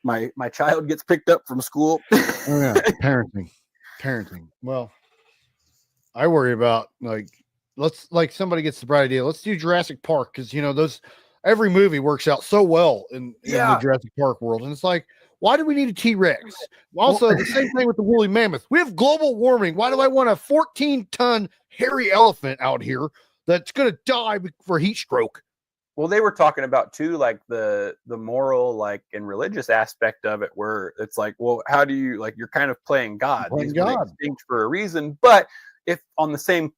my child gets picked up from school. Oh yeah, parenting. Well, I worry about somebody gets the bright idea. Let's do Jurassic Park, because every movie works out so well in the Jurassic Park world, and it's like, why do we need a T-Rex? Also, the same thing with the woolly mammoth. We have global warming. Why do I want a 14-ton hairy elephant out here that's going to die for heat stroke? Well, they were talking about too, like the moral, like, and religious aspect of it, where it's like, well, how do you, like, you're kind of playing God. These were extinct for a reason. But if on the same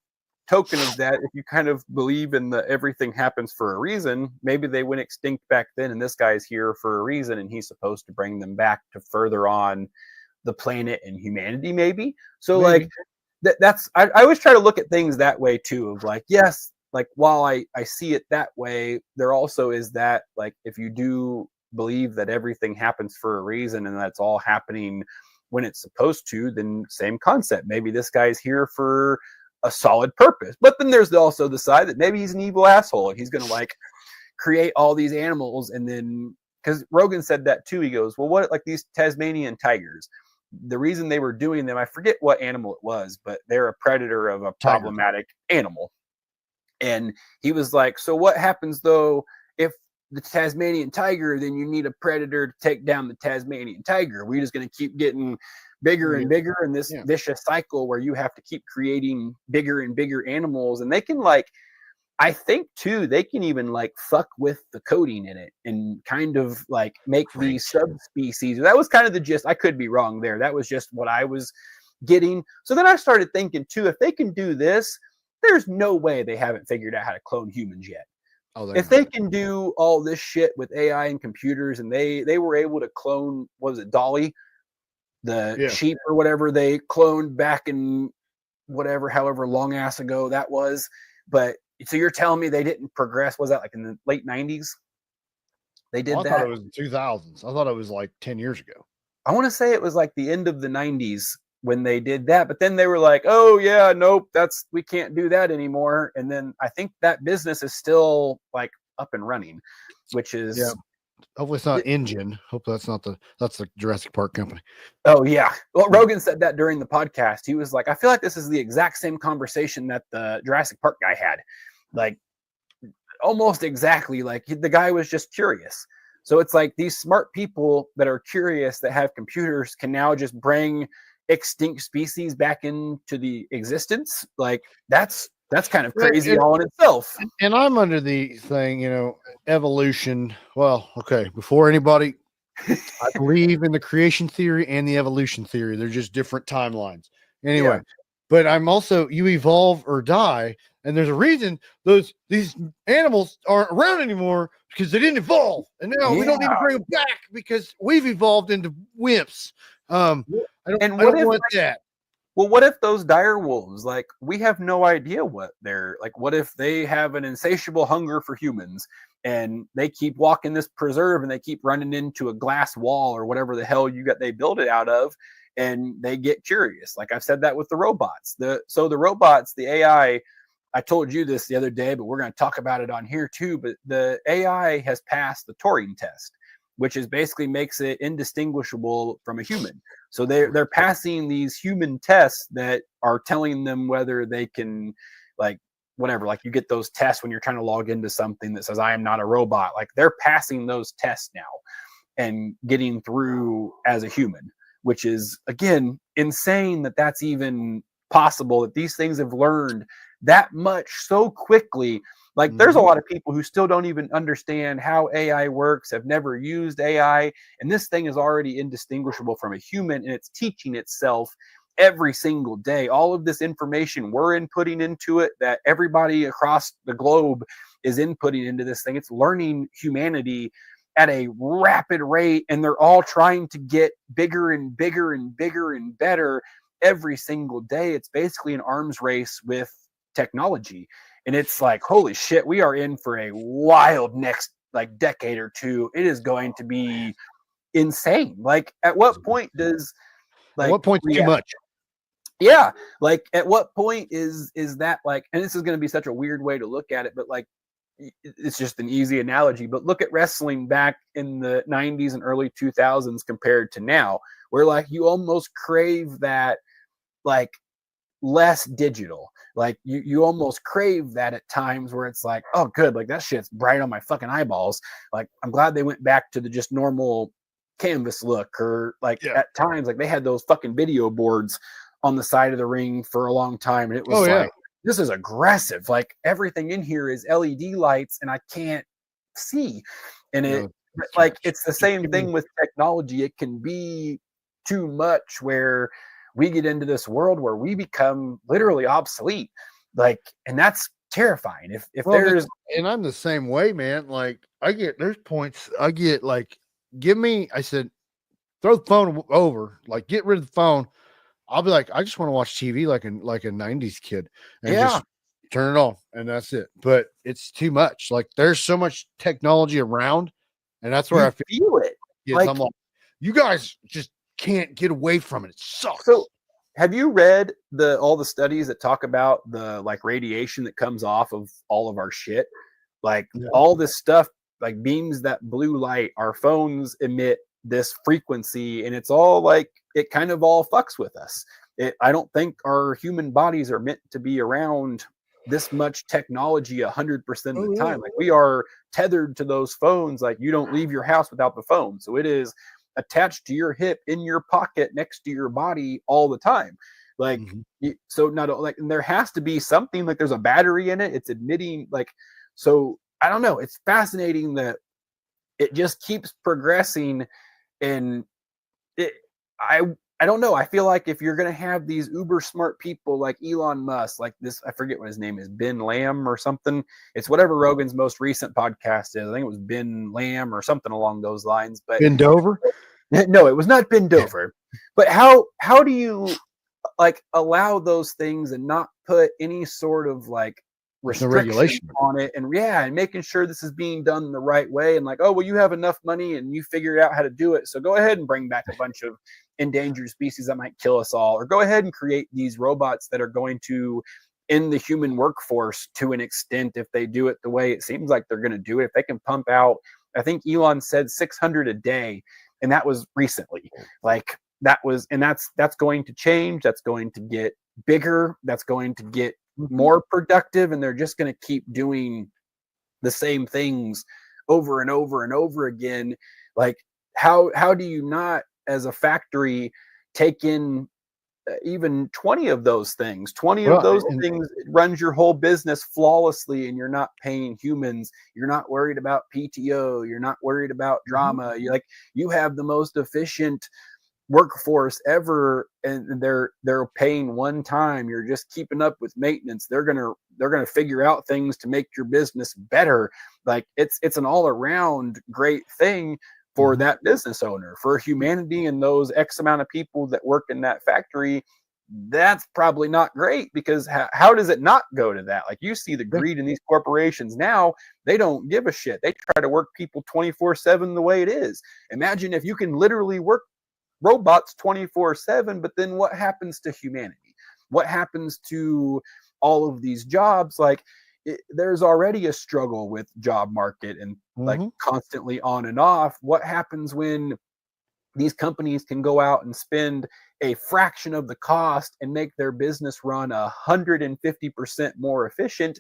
token of that, if you kind of believe in the everything happens for a reason, maybe they went extinct back then, and this guy's here for a reason, and he's supposed to bring them back to further on the planet and humanity, maybe. So maybe. Like that's I always try to look at things that way too, of like, yes, like, while I see it that way, there also is that, like, if you do believe that everything happens for a reason and that's all happening when it's supposed to, then same concept. Maybe this guy's here for a solid purpose. But then there's also the side that maybe he's an evil asshole and he's going to, like, create all these animals. And then, because Rogan said that too, he goes, well, what, like, these Tasmanian tigers, the reason they were doing them, I forget what animal it was, but they're a predator of a problematic animal. And he was like, so what happens though if the Tasmanian tiger, then you need a predator to take down the Tasmanian tiger? We're just going to keep getting bigger and bigger in this vicious cycle where you have to keep creating bigger and bigger animals. And they can, like, I think too, they can even, like, fuck with the coding in it and kind of, like, make these subspecies. That was kind of the gist. I could be wrong there. That was just what I was getting. So then I started thinking too, if they can do this, there's no way they haven't figured out how to clone humans yet. If they can do all this shit with AI and computers, and they were able to clone, what was it, Dolly, the sheep or whatever they cloned back in whatever, however long ass ago that was. But so you're telling me they didn't progress? Was that like in the late 90s? They did that? I thought it was in 2000s. I thought it was like 10 years ago. I want to say it was like the end of the 90s when they did that, but then they were like, oh yeah, nope, we can't do that anymore. And then I think that business is still, like, up and running, which is Hopefully it's not Engine. Hopefully that's the Jurassic Park company. Oh yeah. Well, Rogan said that during the podcast. He was like, I feel like this is the exact same conversation that the Jurassic Park guy had. Like almost exactly. Like the guy was just curious. So it's like these smart people that are curious that have computers can now just bring extinct species back into the existence. Like that's kind of crazy all in itself. And I'm under the thing, evolution. Well, okay, before anybody, I believe in the creation theory and the evolution theory. They're just different timelines. Anyway, but I'm also, you evolve or die, and there's a reason these animals aren't around anymore because they didn't evolve, and now we don't need to bring them back because we've evolved into wimps. I don't want that. Well, what if those dire wolves, like, we have no idea what they're like? What if they have an insatiable hunger for humans and they keep walking this preserve and they keep running into a glass wall or whatever the hell they build it out of, and they get curious? Like I've said that with the robots. The robots, the AI, I told you this the other day, but we're going to talk about it on here too. But the AI has passed the Turing test, which is basically makes it indistinguishable from a human. So they're passing these human tests that are telling them whether they can, like, whatever, like you get those tests when you're trying to log into something that says, I am not a robot. Like they're passing those tests now and getting through as a human, which is, again, insane that that's even possible, that these things have learned that much so quickly. Like there's a lot of people who still don't even understand how AI works, have never used AI, and this thing is already indistinguishable from a human, and it's teaching itself every single day. All of this information we're inputting into it, that everybody across the globe is inputting into this thing, it's learning humanity at a rapid rate, and they're all trying to get bigger and bigger and bigger and better every single day. It's basically an arms race with technology. And it's like, holy shit, we are in for a wild next like decade or two. It is going to be insane. Like at what point does at what point too much? Yeah. Like at what point is that like, and this is going to be such a weird way to look at it, but like it's just an easy analogy. But look at wrestling back in the 90s and early 2000s compared to now, where like you almost crave that like less digital. Like you almost crave that at times where it's like, oh good, like that shit's bright on my fucking eyeballs. Like I'm glad they went back to the just normal canvas look. Or like at times like they had those fucking video boards on the side of the ring for a long time, and it was like, this is aggressive. Like everything in here is LED lights and I can't see. And it's the same thing with technology. It can be too much where we get into this world where we become literally obsolete. Like, and that's terrifying. If there's, and I'm the same way, man. Like there's points I get like, I said, throw the phone over, like get rid of the phone. I'll be like, I just want to watch TV like a 90s kid and just turn it on and that's it. But it's too much. Like there's so much technology around, and that's where I feel it. Yes, like, I'm like, you guys just can't get away from it. It sucks. So have you read all the studies that talk about the like radiation that comes off of all of our shit? Like all this stuff, like beams that blue light, our phones emit this frequency, and it's all like, it kind of all fucks with us. I don't think our human bodies are meant to be around this much technology 100% of the time. Like we are tethered to those phones. Like you don't leave your house without the phone. So it is attached to your hip, in your pocket, next to your body all the time. Like, so not like, and there has to be something, like there's a battery in it. It's emitting like, so I don't know. It's fascinating that it just keeps progressing. And I don't know. I feel like if you're going to have these uber smart people like Elon Musk, like this, I forget what his name is, Ben Lamb or something. It's whatever Rogan's most recent podcast is. I think it was Ben Lamb or something along those lines. But Ben Dover? No, it was not Ben Dover. But how do you like allow those things and not put any sort of like restriction on it, and and making sure this is being done the right way, and like, oh well, you have enough money and you figured out how to do it, so go ahead and bring back a bunch of endangered species that might kill us all, or go ahead and create these robots that are going to end the human workforce to an extent if they do it the way it seems like they're going to do it. If they can pump out I think Elon said 600 a day, and that was recently. Like that's going to change. That's going to get bigger. That's going to get more productive, and they're just going to keep doing the same things over and over and over again. Like how do you not, as a factory, take in even 20 of those things? 20 of those things runs your whole business flawlessly, and you're not paying humans. You're not worried about PTO. You're not worried about drama. You have the most efficient workforce ever, and they're paying one time. You're just keeping up with maintenance. They're gonna figure out things to make your business better. Like it's an all around great thing for that business owner, for humanity, and those X amount of people that work in that factory. That's probably not great, because how does it not go to that? Like, you see the greed in these corporations now. They don't give a shit. They try to work people 24/7 the way it is. Imagine if you can literally work robots 24/7, but then what happens to humanity? What happens to all of these jobs? Like, there's already a struggle with job market, and like constantly on and off. What happens when these companies can go out and spend a fraction of the cost and make their business run 150% more efficient?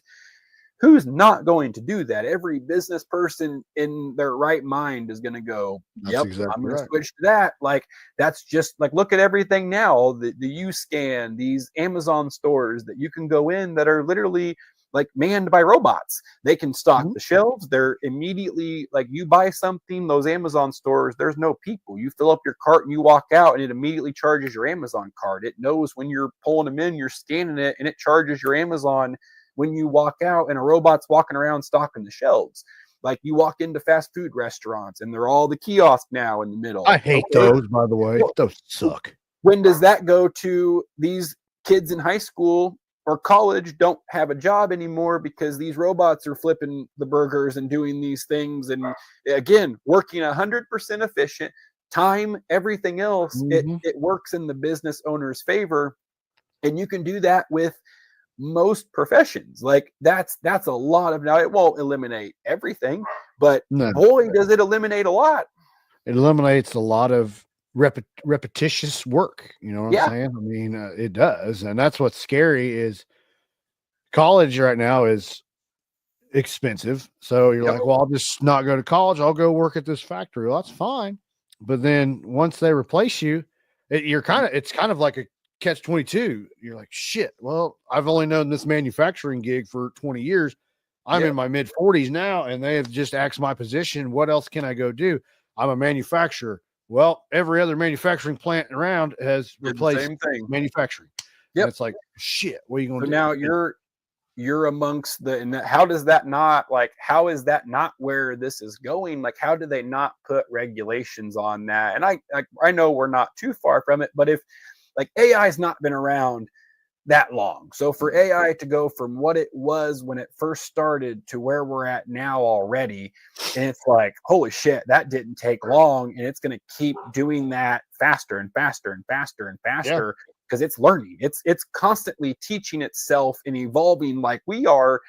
Who's not going to do that? Every business person in their right mind is going to go, yep, I'm going to switch to that. Like, that's just like, look at everything now. The U-Scan, these Amazon stores that you can go in that are literally like manned by robots. They can stock the shelves. They're immediately, like, you buy something, those Amazon stores, there's no people. You fill up your cart and you walk out, and it immediately charges your Amazon card. It knows when you're pulling them in, you're scanning it, and it charges your Amazon when you walk out, and a robot's walking around stocking the shelves. Like, you walk into fast food restaurants, and they're all the kiosk now in the middle. I hate those, by the way. Those suck. When does that go to these kids in high school or college don't have a job anymore because these robots are flipping the burgers and doing these things? And again, working 100% efficient, time, everything else, it works in the business owner's favor. And you can do that with most professions. Like, that's a lot of, now it won't eliminate everything, but boy, does it eliminate a lot. It eliminates a lot of repetitious work. You know what I'm saying? I mean, it does. And that's what's scary, is college right now is expensive. So you're like, well, I'll just not go to college. I'll go work at this factory. Well, that's fine. But then once they replace you, it's kind of like a catch-22. You're like, shit, well, I've only known this manufacturing gig for 20 years. I'm in my mid 40s now, and they have just axed my position. What else can I go do? I'm a manufacturer. Well, every other manufacturing plant around has replaced manufacturing. And it's like, shit, what are you going to do? Now you're amongst and how does that not, like, how is that not where this is going? Like, how do they not put regulations on that? And I know we're not too far from it, but if, like, AI's not been around that long. So for AI to go from what it was when it first started to where we're at now already, and it's like, holy shit, that didn't take long, and it's going to keep doing that faster and faster and faster and faster, because it's learning. It's constantly teaching itself and evolving like we are.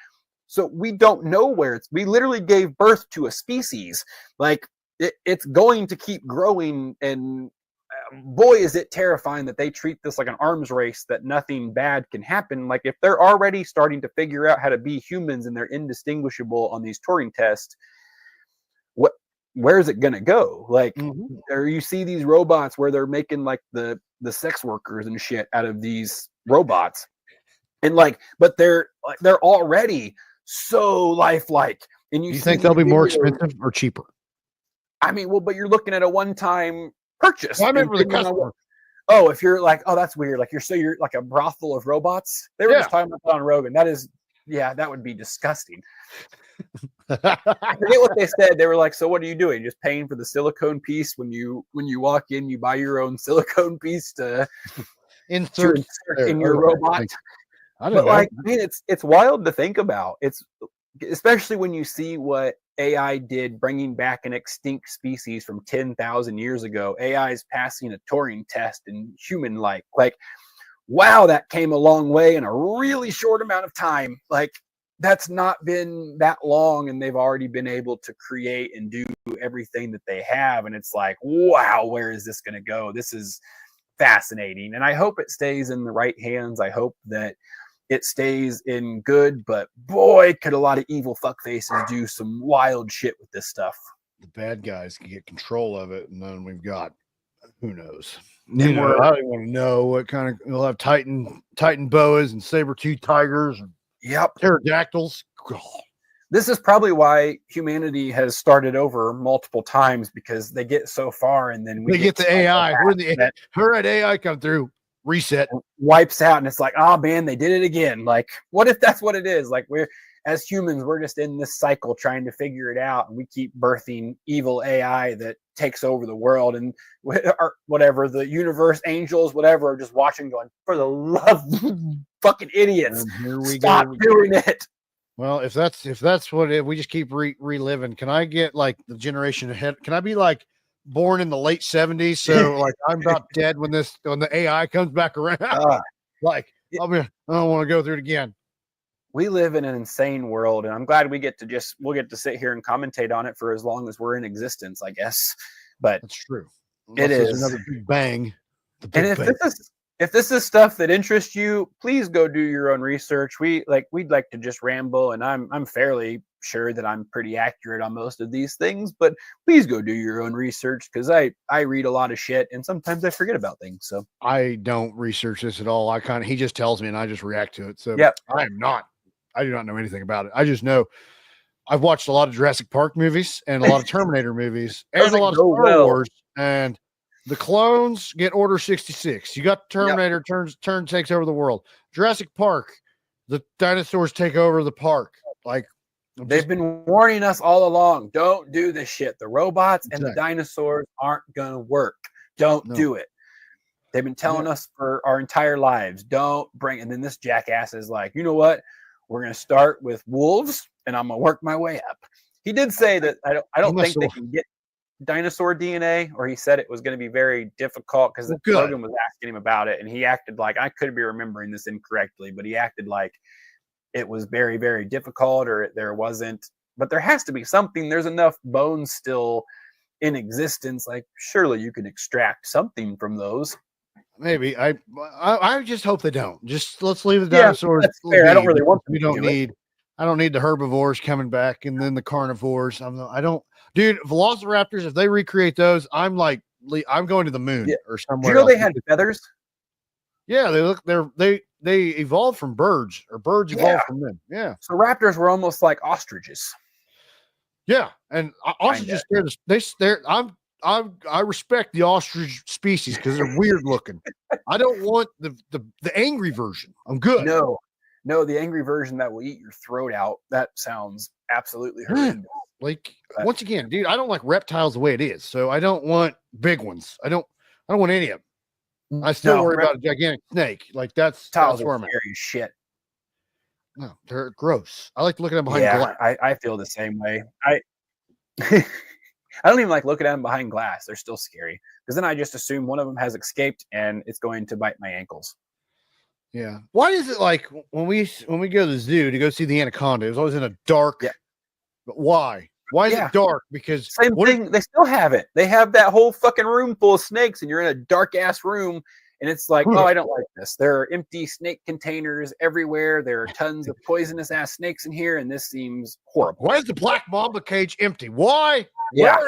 So we don't know where we literally gave birth to a species. Like, it's going to keep growing, and boy, is it terrifying that they treat this like an arms race, that nothing bad can happen. Like, if they're already starting to figure out how to be humans and they're indistinguishable on these Turing tests, where is it going to go? Like, or you see these robots where they're making like the sex workers and shit out of these robots, and like, but they're already so lifelike. And you think they'll be more expensive or cheaper? I mean, well, but you're looking at a one-time purchase. Well, I meant for the customer. Oh, if you're like, oh, that's weird. Like, you're like a brothel of robots. They were just talking about that on Rogan. That is, that would be disgusting. I forget what they said. They were like, so what are you doing? Just paying for the silicone piece when you walk in, you buy your own silicone piece to insert in your robot. I don't know. Like, man, it's wild to think about. It's especially when you see what AI did, bringing back an extinct species from 10,000 years ago. AI is passing a Turing test and human-like. Like, wow, that came a long way in a really short amount of time. Like, that's not been that long, and they've already been able to create and do everything that they have. And it's like, wow, where is this going to go? This is fascinating. And I hope it stays in the right hands. I hope that it stays in good, but boy, could a lot of evil fuckfaces do some wild shit with this stuff. The bad guys can get control of it, and then we've got, who knows? I don't want to know what kind of, we'll have Titan boas and saber-toothed tigers and pterodactyls. This is probably why humanity has started over multiple times, because they get so far and then we get the AI. Her AI come through, reset, wipes out, and it's like, oh man, they did it again. Like, what if that's what it is? Like, we're, as humans, we're just in this cycle trying to figure it out, and we keep birthing evil AI that takes over the world, and or whatever, the universe, angels, whatever, are just watching going, for the love of fucking idiots, stop doing it. Well, if that's what it, we just keep reliving. Can I get like the generation ahead? Can I be like born in the late 70s? So like I'm about dead when the AI comes back around. Like I don't want to go through it again. We live in an insane world, and I'm glad we'll get to sit here and commentate on it for as long as we're in existence, I guess. But that's true. It is another big bang. And if this is stuff that interests you, please go do your own research. We'd like to just ramble, and I'm fairly sure that I'm pretty accurate on most of these things, but please go do your own research, because I read a lot of shit and sometimes I forget about things. So I don't research this at all. He just tells me and I just react to it. So I do not know anything about it. I just know I've watched a lot of Jurassic Park movies and a lot of Terminator movies and a lot of Star Wars, and the clones get Order 66. You got Terminator takes over the world. Jurassic Park, the dinosaurs take over the park. Like they've been warning us all along. Don't do this shit. The robots and the dinosaurs aren't gonna work. Don't do it. They've been telling us for our entire lives. Don't bring. And then this jackass is like, you know what? We're gonna start with wolves, and I'm gonna work my way up. He did say that I don't think they can get dinosaur DNA, or he said it was going to be very difficult, because Logan was asking him about it, and he acted like, I could be remembering this incorrectly, but he acted like it was very, very difficult, or there wasn't. But there has to be something. There's enough bones still in existence. Like, surely you can extract something from those. Maybe. I just hope they don't. Just let's leave the dinosaurs. That's fair. I don't really want them. I don't need the herbivores coming back and then the carnivores. Dude, velociraptors, if they recreate those, I'm going to the moon or somewhere. Do you know they had feathers? Yeah, they evolved from birds, or birds evolved from them. Yeah. So raptors were almost like ostriches. Yeah, and ostriches I respect the ostrich species because they're weird looking. I don't want the angry version. I'm good. No, the angry version that will eat your throat out. That sounds absolutely horrendous. Once again, dude, I don't like reptiles the way it is, so I don't want big ones. I don't want any of them. I still worry about a gigantic snake. Like that's where I'm at. Scary shit. No, they're gross. I like to look at them behind glass. I feel the same way. I don't even like looking at them behind glass. They're still scary, because then I just assume one of them has escaped and it's going to bite my ankles. Yeah. Why is it like when we go to the zoo to go see the anaconda, it was always in a dark? Yeah. But why? Why is it dark? Because same thing. They still have it. They have that whole fucking room full of snakes, and you're in a dark ass room, and it's like, oh, I don't like this. There are empty snake containers everywhere. There are tons of poisonous ass snakes in here, and this seems horrible. Why is the black mamba cage empty? Why? Yeah.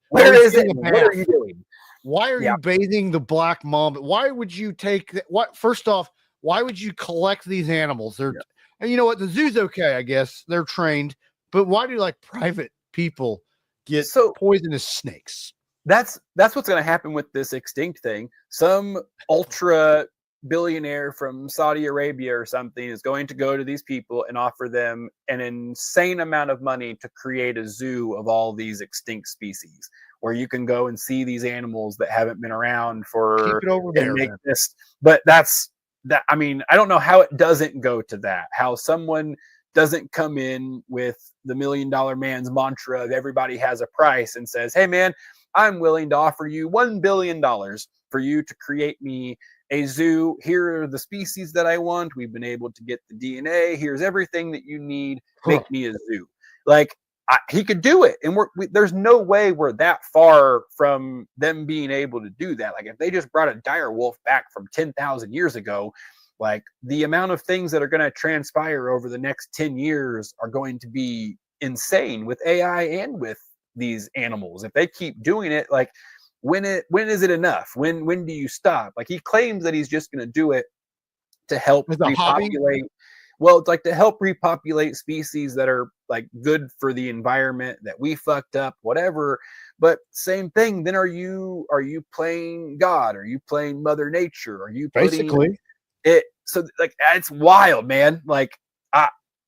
Where is it? What are you doing? Why are you bathing the black mamba? Why would you take that? What? First off, why would you collect these animals? And you know what? The zoo's okay, I guess. They're trained, but why do private people get poisonous snakes? That's what's going to happen with this extinct thing. Some ultra billionaire from Saudi Arabia or something is going to go to these people and offer them an insane amount of money to create a zoo of all these extinct species, where you can go and see these animals that haven't been around for. Keep it over there. But that's that. I mean, I don't know how it doesn't go to that. How someone doesn't come in with the $1 Million Man's mantra of everybody has a price and says, hey man, I'm willing to offer you $1 billion for you to create me a zoo. Here are the species that I want. We've been able to get the DNA. Here's everything that you need. Make me a zoo. Like, he could do it, and there's no way we're that far from them being able to do that. Like, if they just brought a dire wolf back from 10,000 years ago, like, the amount of things that are going to transpire over the next 10 years are going to be insane with AI and with these animals. If they keep doing it, like, when is it enough? When do you stop? Like, he claims that he's just going to do it to help repopulate. Well, it's like to help repopulate species that are like good for the environment that we fucked up, whatever. But same thing. Then are you playing God? Are you playing Mother Nature? Are you basically it? So like, it's wild, man. Like,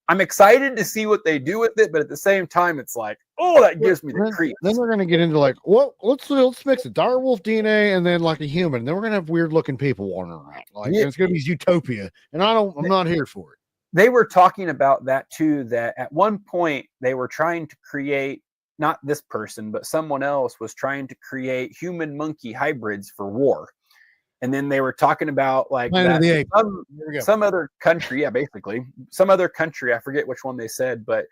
I'm excited to see what they do with it, but at the same time, it's like, oh, that gives me the creeps. Then we're gonna get into like, well, let's mix a direwolf DNA and then like a human. And then we're gonna have weird looking people wandering around. Like, it's gonna be utopia, and I'm not here for it. They were talking about that too, that at one point they were trying to create, not this person, but someone else was trying to create human monkey hybrids for war. And then they were talking about like some other country, basically some other country, I forget which one they said, but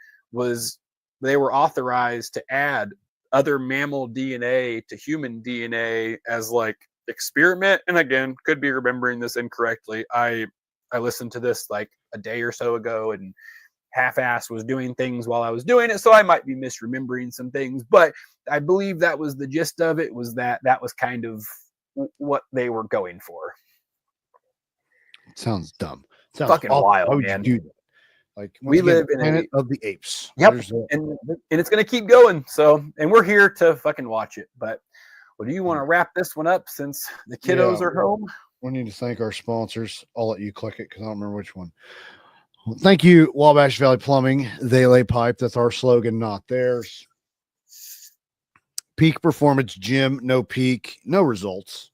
they were authorized to add other mammal DNA to human DNA as like experiment. And again, could be remembering this incorrectly. I listened to this like a day or so ago and half-ass was doing things while I was doing it, so I might be misremembering some things, but I believe that was the gist of it, was that was kind of what they were going for. It sounds dumb. Sounds fucking awful. wild, man. Do that? Like, we live in planet of the apes. Yep, and it's going to keep going. So, and we're here to fucking watch it. But, well, do you want to wrap this one up since the kiddos are home? We need to thank our sponsors. I'll let you click it because I don't remember which one. Well, thank you, Wabash Valley Plumbing. They lay pipe. That's our slogan, not theirs. Peak Performance Gym. No peak, no results.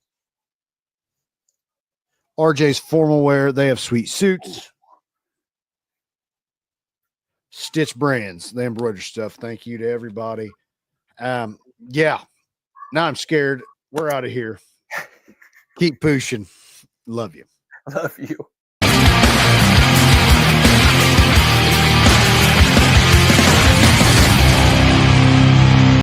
RJ's Formal Wear. They have sweet suits. Stitch Brands. They embroider stuff. Thank you to everybody. Yeah. Now I'm scared. We're out of here. Keep pushing. Love you. Love you.